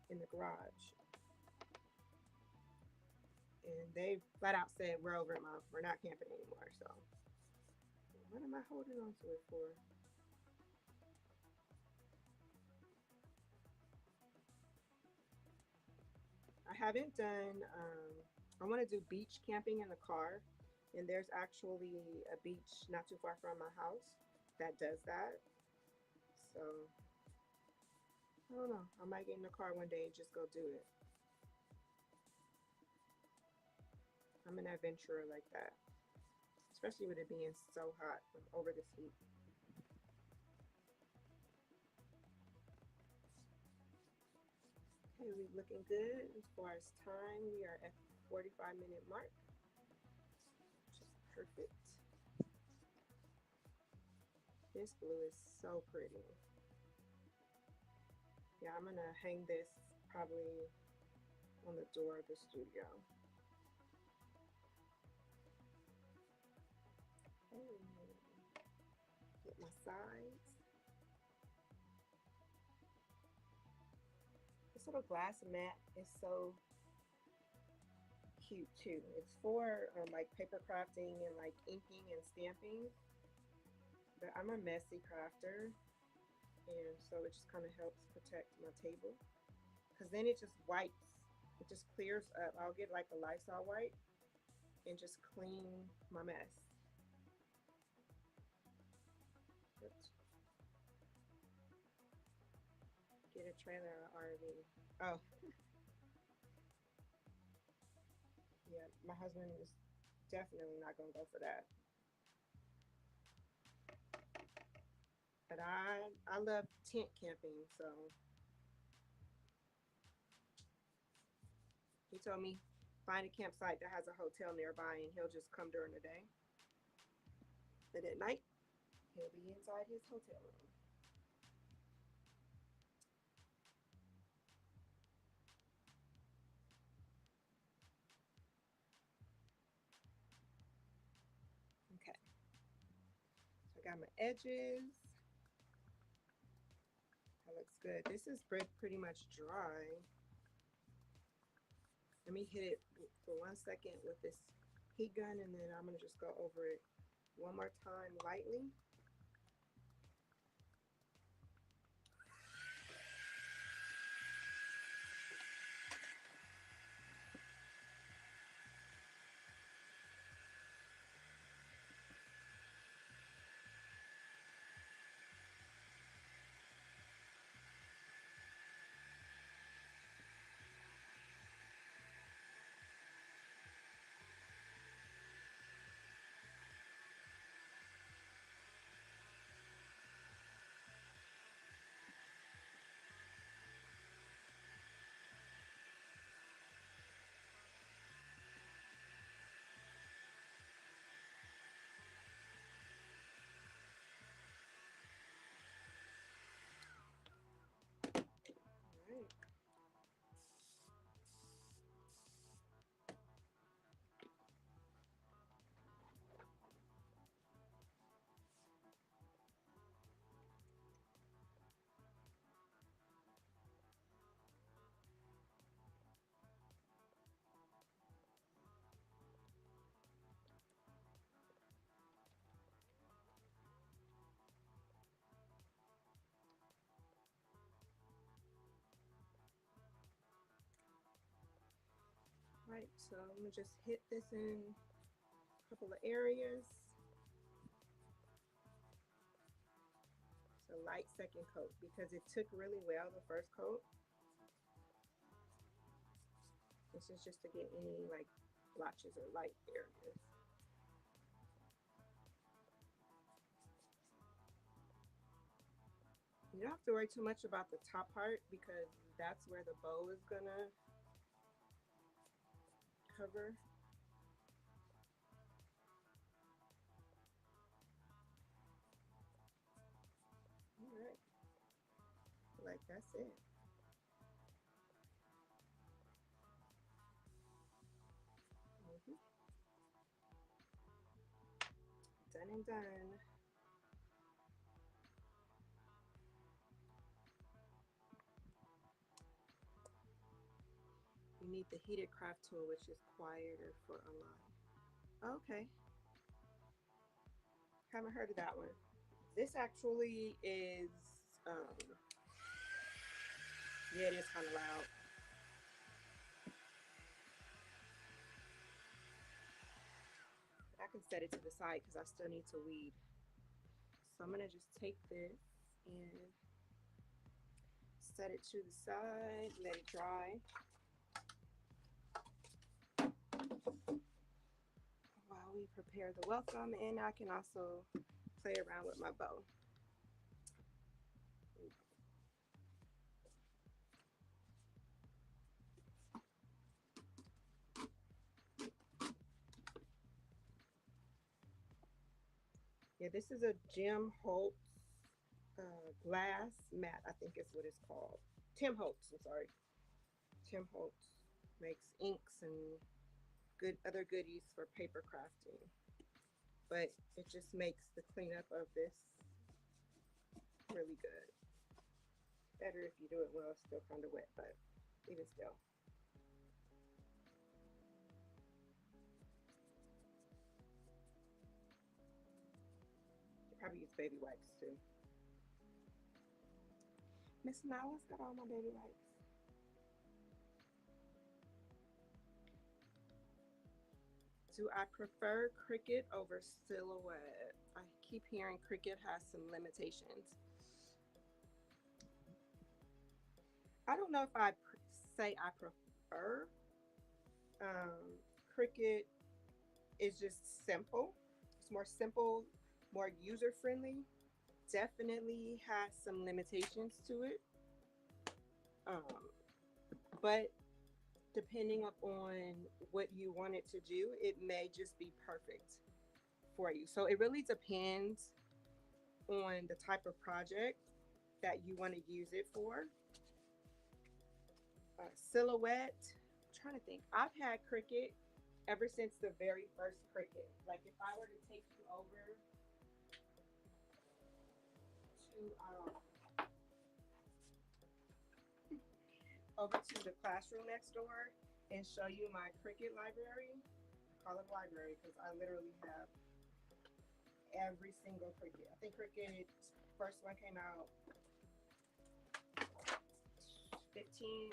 in the garage. And they flat out said, we're over it, Mom. We're not camping anymore. So, what am I holding on to it for? I haven't done, I want to do beach camping in the car. And there's actually a beach not too far from my house that does that. So, I don't know. I might get in the car one day and just go do it. I'm an adventurer like that, especially with it being so hot over this heat. Okay, we're looking good as far as time. We are at the 45-minute mark, which is perfect. This blue is so pretty. Yeah, I'm gonna hang this probably on the door of the studio. Okay. Get my sides. This little glass mat is so cute too. It's for like paper crafting and like inking and stamping. But I'm a messy crafter, and so it just kind of helps protect my table. Because then it just wipes, it just clears up. I'll get like a Lysol wipe and just clean my mess. Oops. Get a trailer RV. Oh, yeah, my husband is definitely not gonna go for that. But I love tent camping, so he told me find a campsite that has a hotel nearby, and he'll just come during the day. And at night, he'll be inside his hotel room. Okay, so I got my edges. That looks good. This is pretty much dry. Let me hit it for 1 second with this heat gun, and then I'm gonna just go over it one more time lightly. All right. Right, so I'm gonna just hit this in a couple of areas. It's a light second coat because it took really well the first coat. This is just to get any like blotches or light areas. You don't have to worry too much about the top part because that's where the bow is gonna cover. All right, like that's it. Mhm. Done and done. You need the heated craft tool, which is quieter for unlock. Okay, haven't heard of that one. This actually is, um, yeah, it is kind of loud. I can set it to the side because I still need to weed. So I'm gonna just take this and set it to the side, let it dry while we prepare the welcome. And I can also play around with my bow. Yeah, this is a Jim Holtz glass mat, I think is what it's called. Tim Holtz, I'm sorry. Tim Holtz makes inks and good other goodies for paper crafting. But it just makes the cleanup of this really good. Better if you do it while it's still kind of wet, but even still. Probably use baby wipes too. Miss Nyla's got all my baby wipes. Do I prefer Cricut over Silhouette? I keep hearing Cricut has some limitations. I don't know if say I prefer. Um, Cricut is just simple. It's more simple, more user friendly. Definitely has some limitations to it. Um, but depending upon what you want it to do, it may just be perfect for you. So it really depends on the type of project that you want to use it for. Silhouette, I'm trying to think. I've had Cricut ever since the very first Cricut. Like if I were to take you over to the classroom next door and show you my Cricut library. I call it library because I literally have every single Cricut. I think Cricut first one came out 15,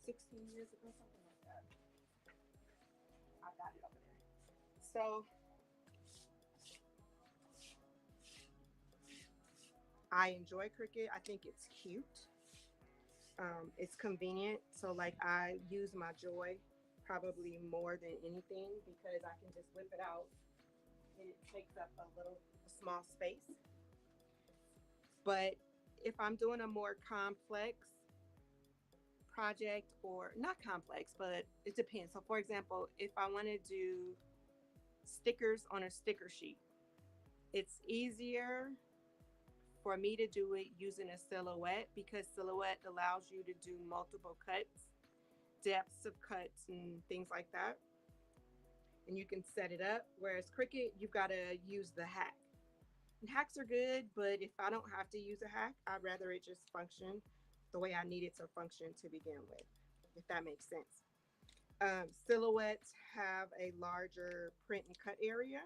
16 years ago, something like that. I got it over there. So I enjoy Cricut. I think it's cute. It's convenient. So like I use my Joy probably more than anything because I can just whip it out and it takes up a small space. But if I'm doing a more complex project, or not complex, but it depends. So for example, if I want to do stickers on a sticker sheet, it's easier for me to do it using a Silhouette because Silhouette allows you to do multiple cuts, depths of cuts, and things like that. And you can set it up. Whereas Cricut, you've got to use the hack. And hacks are good, but if I don't have to use a hack, I'd rather it just function the way I need it to function to begin with, if that makes sense. Silhouettes have a larger print and cut area.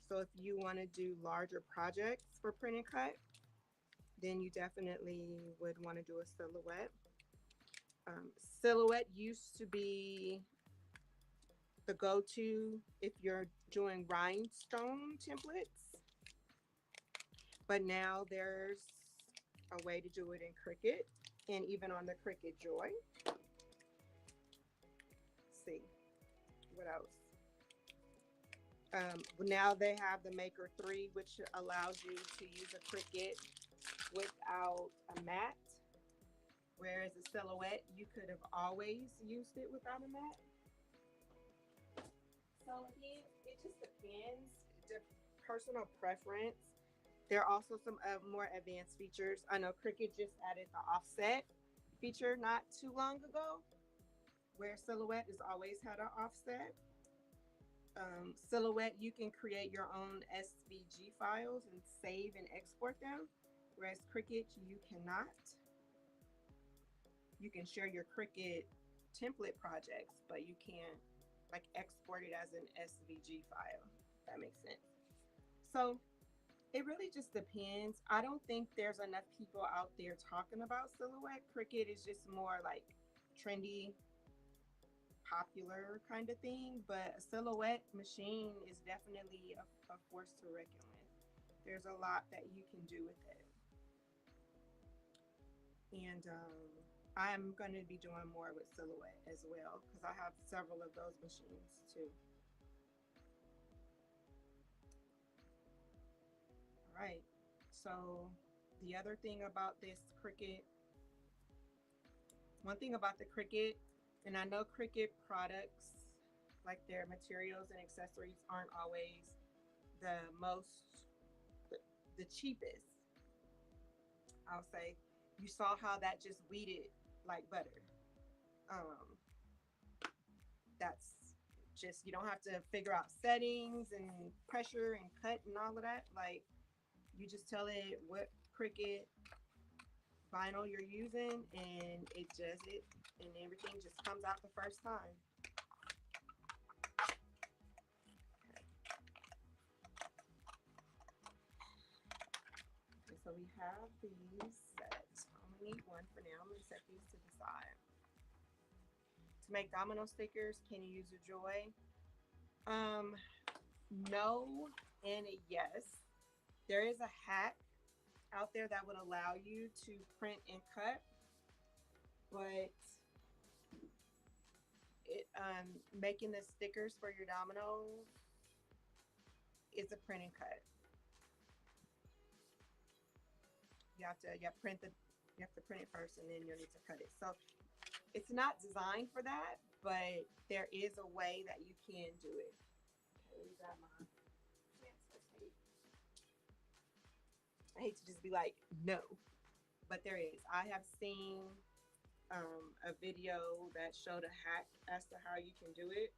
So if you want to do larger projects for print and cut, then you definitely would want to do a Silhouette. Silhouette used to be the go-to if you're doing rhinestone templates, but now there's a way to do it in Cricut and even on the Cricut Joy. Let's see what else. Now they have the Maker 3, which allows you to use a Cricut without a mat, whereas a Silhouette, you could have always used it without a mat. So again, it just depends, the personal preference. There are also some more advanced features. I know Cricut just added the offset feature not too long ago, where Silhouette has always had an offset. Silhouette, you can create your own SVG files and save and export them, whereas Cricut, you cannot. You can share your Cricut template projects, but you can't like export it as an SVG file. If that makes sense. So it really just depends. I don't think there's enough people out there talking about Silhouette. Cricut is just more like trendy, popular kind of thing, but a Silhouette machine is definitely a force to reckon with. There's a lot that you can do with it. And I'm going to be doing more with Silhouette as well because I have several of those machines too. All right. So the other thing about this Cricut, one thing about the Cricut, and I know Cricut products, like their materials and accessories, aren't always the most, the cheapest. I'll say, you saw how that just weeded like butter. Um, that's just, you don't have to figure out settings and pressure and cut and all of that. Like, you just tell it what Cricut vinyl you're using and it does it, and everything just comes out the first time. we have these set. I only need one for now. I'm going to set these to the side. To make domino stickers, can you use a Joy? Um, no and a yes. There is a hack out there that would allow you to print and cut, but it making the stickers for your dominoes is a print and cut. You have to print it first and then you'll need to cut it. So it's not designed for that, but there is a way that you can do it. Okay, let me grab my transfer tape. I hate to just be like, no, but there is. I have seen a video that showed a hack as to how you can do it.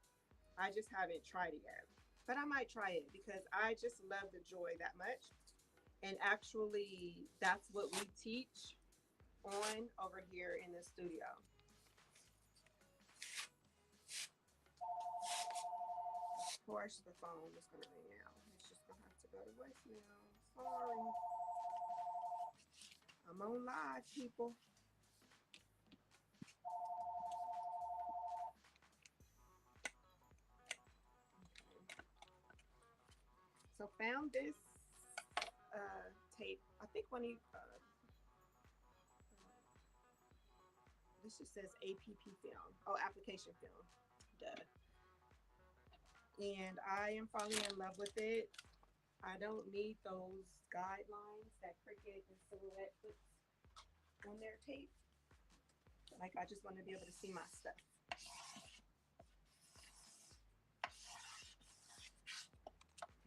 I just haven't tried it yet, but I might try it because I just love the Joy that much. And actually, that's what we teach on over here in the studio. Of course, the phone is going to ring out. It's just going to have to go to voicemail. Sorry. I'm on live, people. So found this tape. I think when you this just says APP film. Oh, application film. Duh. And I am falling in love with it. I don't need those guidelines that Cricut and Silhouette puts on their tape. Like, I just want to be able to see my stuff.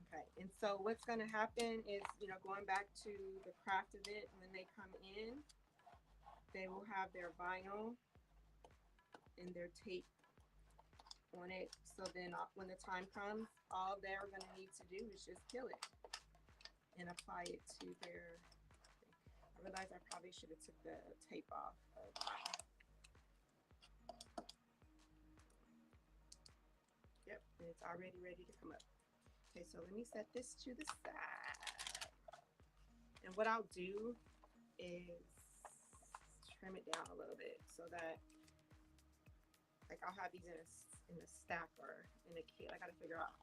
Okay, and so what's going to happen is, going back to the craft event, when they come in, they will have their vinyl and their tape on it. So then when the time comes, all they're going to need to do is just kill it and apply it to their thing. I realized I probably should have took the tape off of my, yep, and it's already ready to come up. Okay, so let me set this to the side. And what I'll do is trim it down a little bit so that, like, I'll have these in a stack or in a kit. I gotta figure out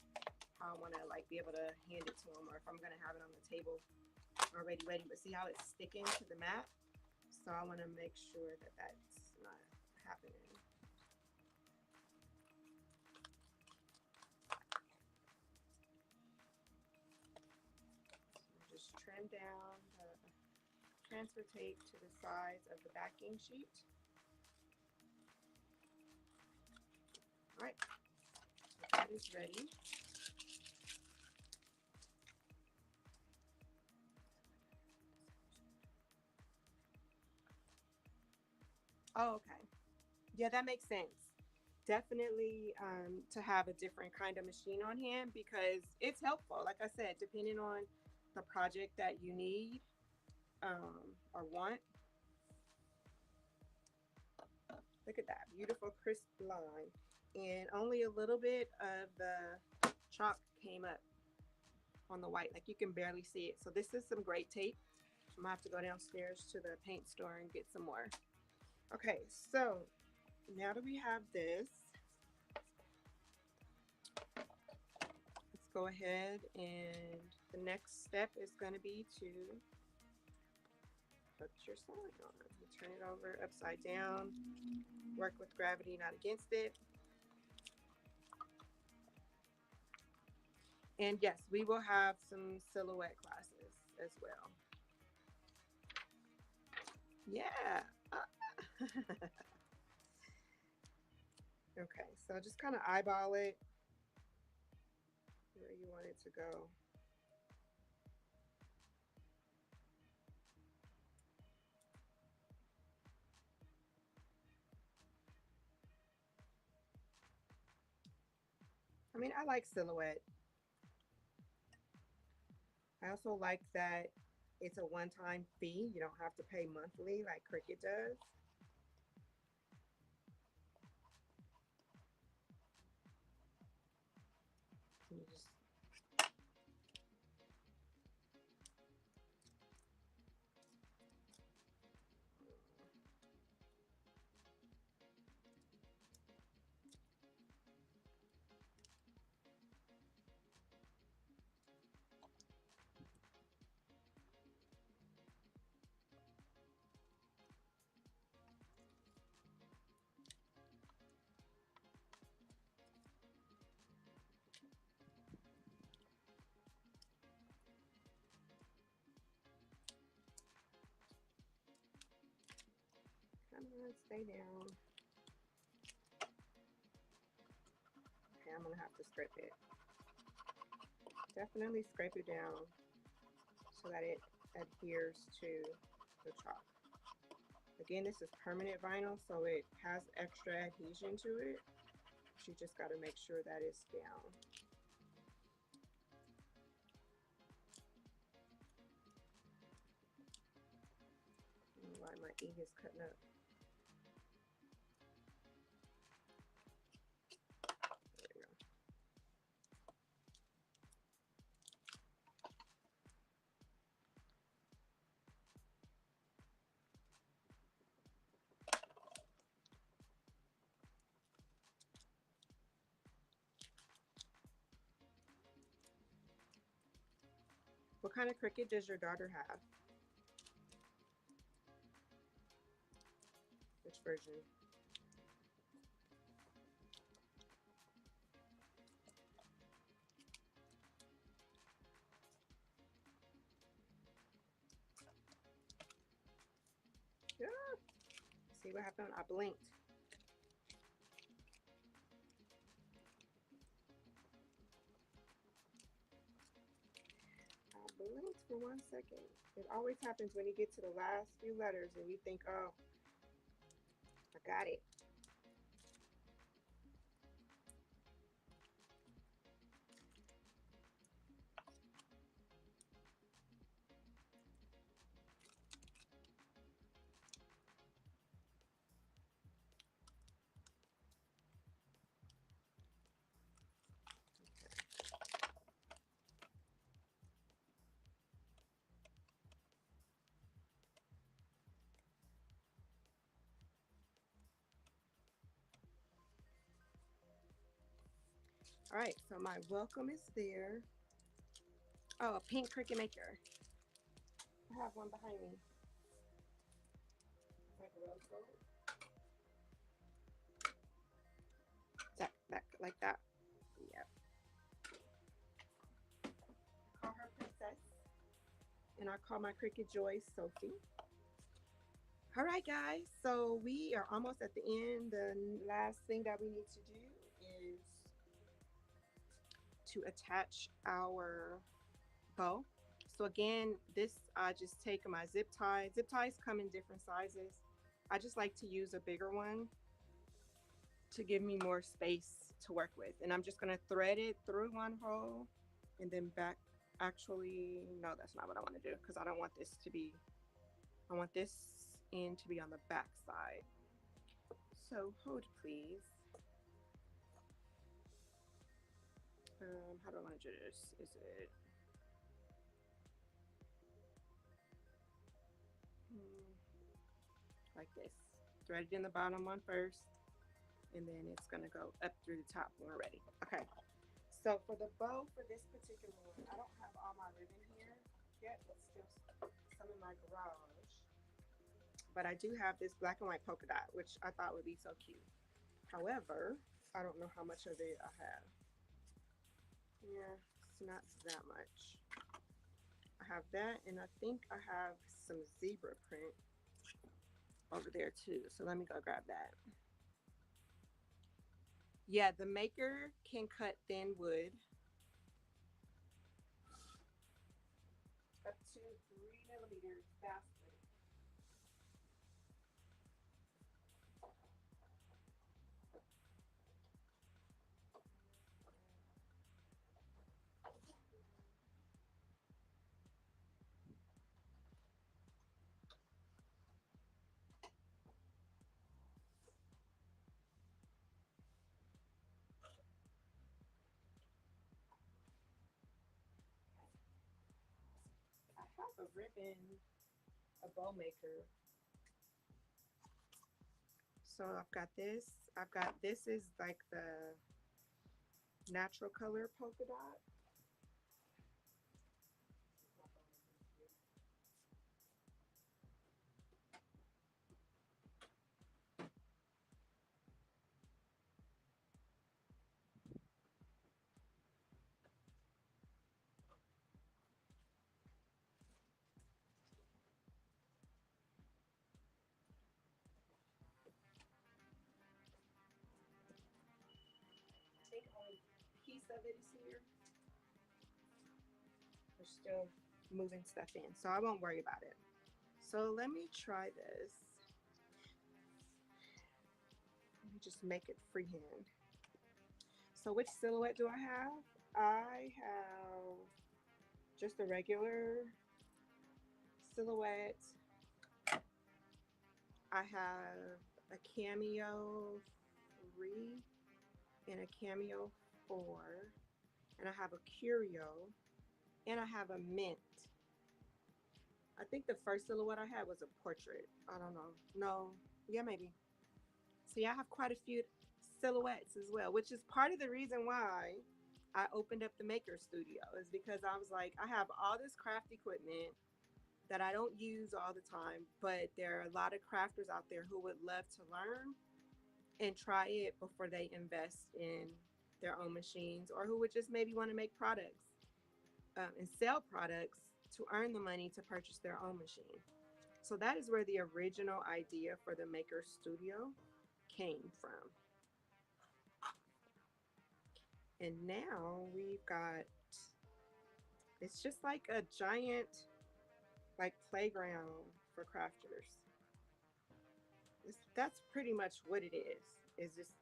how I want to, like, be able to hand it to them, or if I'm gonna have it on the table already ready. But see how it's sticking to the mat? So I want to make sure that that's not happening. Just trim down the transfer tape to the sides of the backing sheet. All right, that is ready. Oh, okay. Yeah, that makes sense. Definitely to have a different kind of machine on hand, because it's helpful. Like I said, depending on the project that you need or want. Look at that beautiful crisp line. And only a little bit of the chalk came up on the white. Like, you can barely see it. So this is some great tape. I'm gonna have to go downstairs to the paint store and get some more. Okay, so now that we have this, let's go ahead, and the next step is going to be to put your sign on. Turn it over upside down. Work with gravity, not against it. And yes, we will have some silhouette classes as well. Yeah. Okay, so just kind of eyeball it where you want it to go. I mean, I like silhouette. I also like that it's a one-time fee. You don't have to pay monthly like Cricut does. You just Come on, stay down. Okay, I'm gonna have to scrape it. Definitely scrape it down so that it adheres to the chalk. Again, this is permanent vinyl, so it has extra adhesion to it. You just got to make sure that it's down. Why my ink is cutting up. There we go. What kind of Cricut does your daughter have? Which version? Yeah. See what happened? I blinked. I blinked for 1 second. It always happens when you get to the last few letters and you think, oh, I got it. All right, so my welcome is there. Oh, a pink Cricut maker. I have one behind me. Like a rose gold. That like that. Yep. I call her Princess, and I call my Cricut Joy Sophie. All right, guys. So we are almost at the end. The last thing that we need to do is to attach our bow. So again, this I just take my zip tie. Zip ties come in different sizes. I just like to use a bigger one to give me more space to work with. And I'm just gonna thread it through one hole and then back. Actually, no, that's not what I want to do because I don't want this to be, I want this end to be on the back side. So hold please. How do I want to do this? Is it like this? Thread it in the bottom one first, and then it's gonna go up through the top when we're ready. Okay. So for the bow for this particular one, I don't have all my ribbon here yet, but still some in my garage. But I do have this black and white polka dot, which I thought would be so cute. However, I don't know how much of it I have. Yeah, it's not that much. I have that, and I think I have some zebra print over there too. So let me go grab that. Yeah, the maker can cut thin wood up to 3 millimeters faster. I have a ribbon, a bow maker. So I've got this. I've got this is like the natural color polka dot. think only a piece of it is here. We're still moving stuff in, so I won't worry about it. So let me try this. Let me just make it freehand. So which silhouette do I have? I have just a regular silhouette. I have a Cameo 3 and a Cameo 4. And I have a Curio. And I have a Mint. I think the first silhouette I had was a portrait. I don't know. No. Yeah, maybe. See, I have quite a few silhouettes as well, which is part of the reason why I opened up the maker studio, is because I was like, I have all this craft equipment that I don't use all the time, but there are a lot of crafters out there who would love to learn and try it before they invest in their own machines, or who would just maybe want to make products and sell products to earn the money to purchase their own machine. So that is where the original idea for the Maker Studio came from. And now we've got, it's just like a giant like playground for crafters. That's pretty much what it is just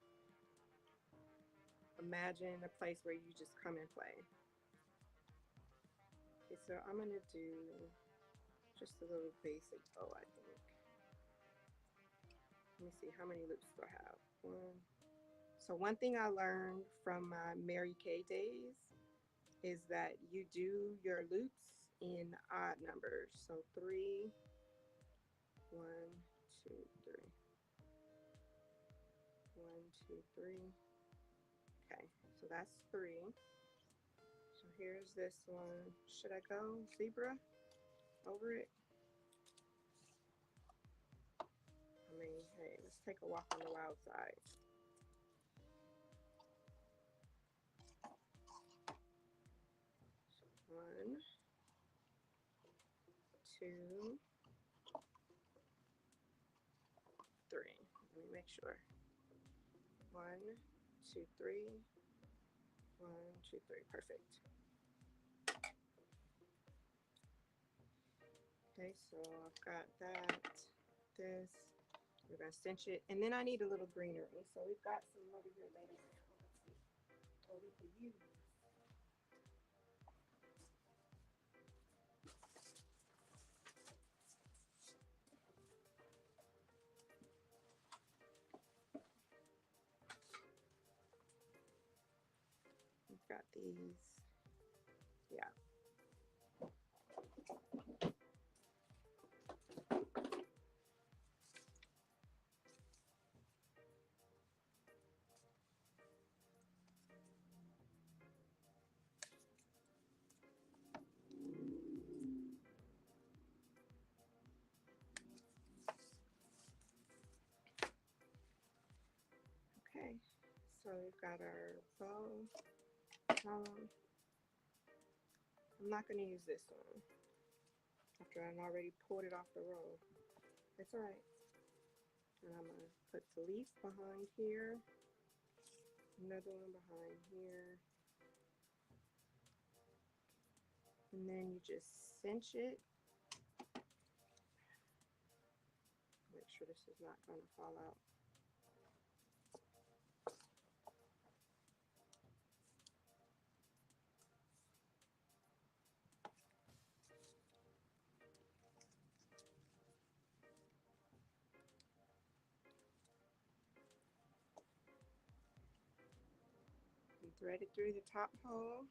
imagine a place where you just come and play. Okay, so I'm gonna do just a little basic bow, I think. Let me see, how many loops do I have? One. So one thing I learned from my Mary Kay days is that you do your loops in odd numbers. So 3, 1, 2, 3. 1, 2, 3. Okay, so that's 3. So here's this one. Should I go zebra over it? I mean, hey, let's take a walk on the wild side. So 1, 2, 3. Let me make sure. 1, 2, 3. 1, 2, 3. Perfect. Okay, so I've got that, this. We're gonna cinch it, and then I need a little greenery. So we've got some over here later. Let's see what we can use. We've got these. Yeah. Okay. So we've got our bow. I'm not gonna use this one after I've already pulled it off the roll. It's all right. And I'm gonna put the leaf behind here. Another one behind here. And then you just cinch it. Make sure this is not going to fall out. And thread it through the top hole.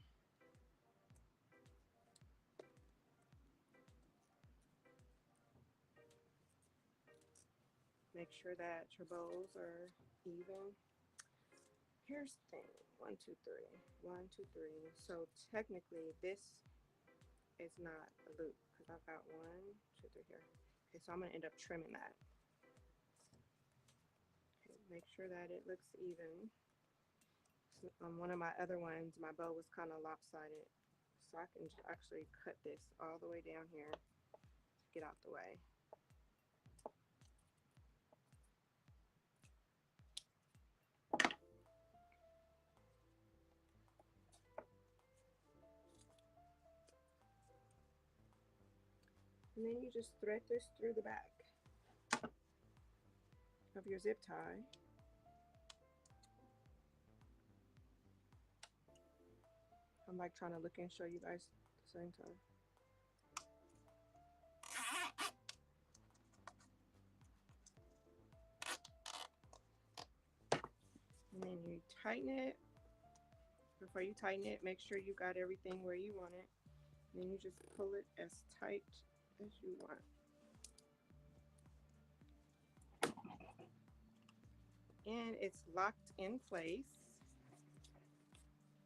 Make sure that your bows are even. Here's the thing. 1, 2, 3. 1, 2, 3. So technically this is not a loop because I've got 1, 2, 3 here. Okay, so I'm going to end up trimming that. Okay, make sure that it looks even. On one of my other ones, my bow was kind of lopsided. So I can actually cut this all the way down here to get out the way. And then you just thread this through the back of your zip tie. I'm like trying to look and show you guys at the same time. And then you tighten it. Before you tighten it, make sure you got everything where you want it. And then you just pull it as tight as you want. And it's locked in place.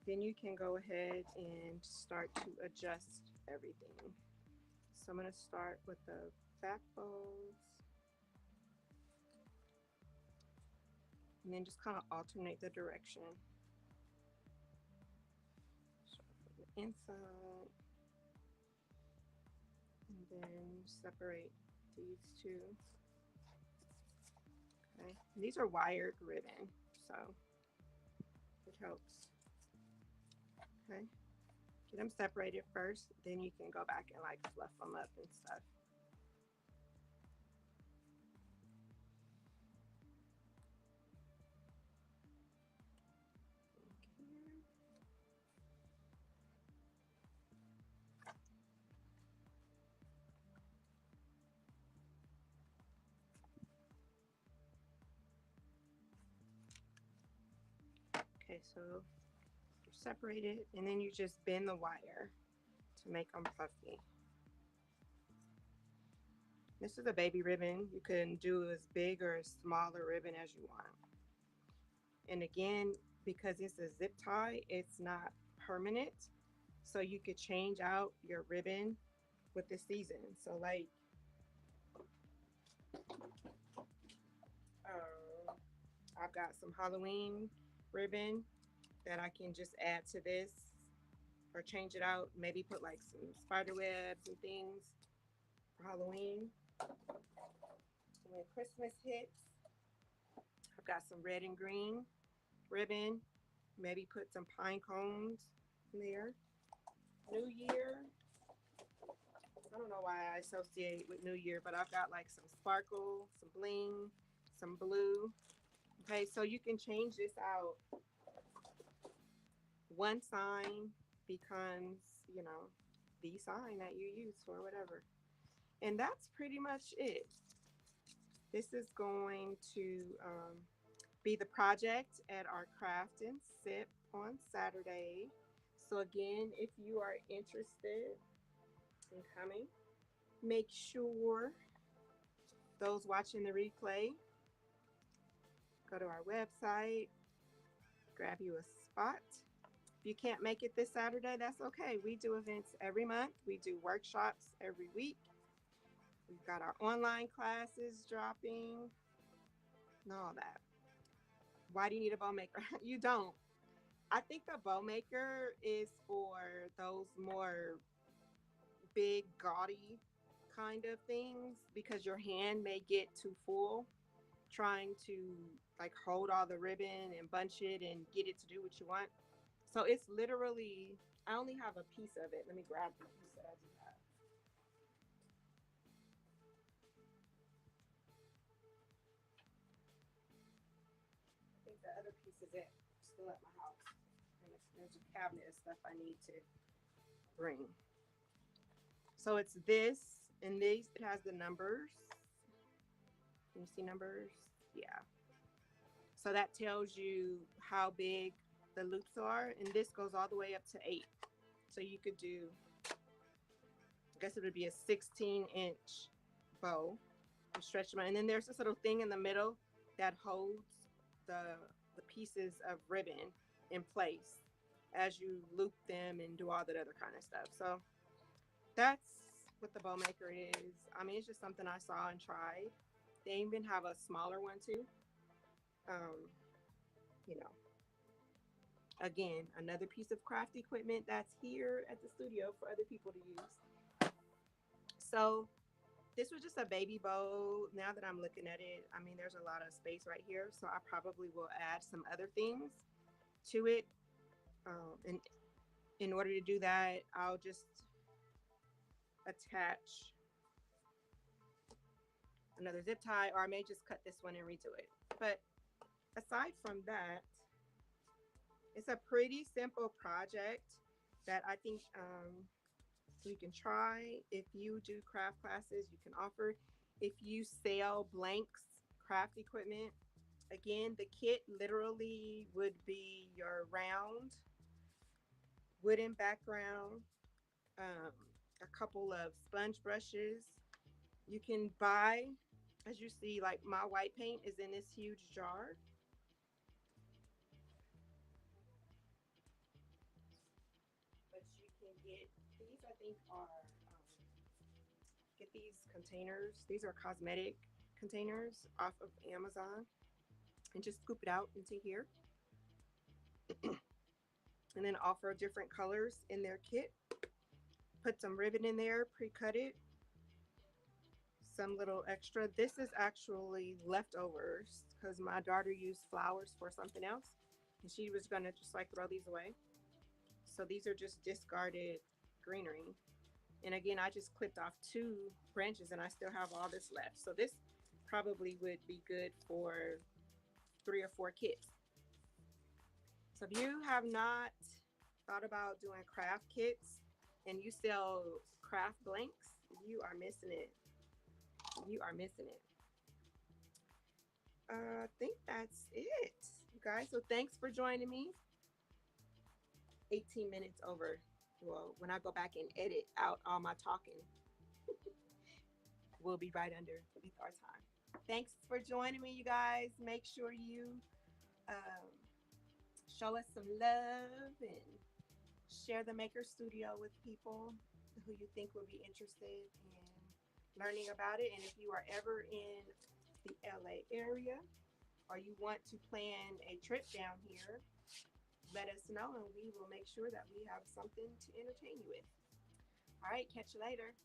Then you can go ahead and start to adjust everything. So I'm going to start with the back bows. And then just kind of alternate the direction. Start from the inside. And then separate these two. Okay. And these are wired ribbon, so it helps. Okay. Get them separated first, then you can go back and like fluff them up and stuff. Okay, so you separate it, and then you just bend the wire to make them puffy. This is a baby ribbon. You can do as big or as small a ribbon as you want. And again, because it's a zip tie, it's not permanent. So you could change out your ribbon with the season. So like, I've got some Halloween ribbon that I can just add to this or change it out. Maybe put like some spider webs and things for Halloween. When Christmas hits, I've got some red and green ribbon. Maybe put some pine cones in there. New Year. I don't know why I associate with New Year, but I've got like some sparkle, some bling, some blue. Okay, so you can change this out. One sign becomes, you know, the sign that you use for whatever. And that's pretty much it. This is going to be the project at our craft and sip on Saturday. So again, if you are interested in coming, make sure those watching the replay go to our website, grab you a spot. If you can't make it this Saturday, that's okay. We do events every month. We do workshops every week. We've got our online classes dropping and all that. Why do you need a bow maker? You don't. I think the bow maker is for those more big, gaudy kind of things because your hand may get too full trying to like hold all the ribbon and bunch it and get it to do what you want. So it's literally, I only have a piece of it. Let me grab the piece that I do have. I think the other piece is it. Still at my house. And there's a cabinet of stuff I need to bring. So it's this, and these, it has the numbers. Can you see numbers? Yeah. So that tells you how big the loops are, and this goes all the way up to 8. So you could do, I guess it would be a 16-inch bow. You stretch them out, and then there's this little thing in the middle that holds the pieces of ribbon in place as you loop them and do all that other kind of stuff. So that's what the bow maker is. I mean, it's just something I saw and tried. They even have a smaller one too. Um, you know, again, another piece of craft equipment that's here at the studio for other people to use. So this was just a baby bow. Now that I'm looking at it, I mean, there's a lot of space right here. So I probably will add some other things to it. And in order to do that, I'll just attach another zip tie, or I may just cut this one and redo it. But aside from that, it's a pretty simple project that I think you can try. If you do craft classes, you can offer. If you sell blanks, craft equipment, again, the kit literally would be your round wooden background, um, a couple of sponge brushes. You can buy, as you see, like my white paint is in this huge jar. But you can get these, I think, are get these containers. These are cosmetic containers off of Amazon, and just scoop it out into here and then offer different colors in their kit. Put some ribbon in there, pre-cut it, some little extra. This is actually leftovers because my daughter used flowers for something else and she was gonna just like throw these away. So these are just discarded greenery. And again, I just clipped off 2 branches and I still have all this left. So this probably would be good for 3 or 4 kits. So if you have not thought about doing craft kits and you sell craft blanks, you are missing it. You are missing it. I think that's it, you guys. So thanks for joining me. 18 minutes over. Well, when I go back and edit out all my talking, we'll be right underneath our time. Thanks for joining me, you guys. Make sure you um, show us some love and share the Maker Studio with people who you think will be interested in learning about it. And if you are ever in the LA area or you want to plan a trip down here, let us know and we will make sure that we have something to entertain you with. All right, catch you later.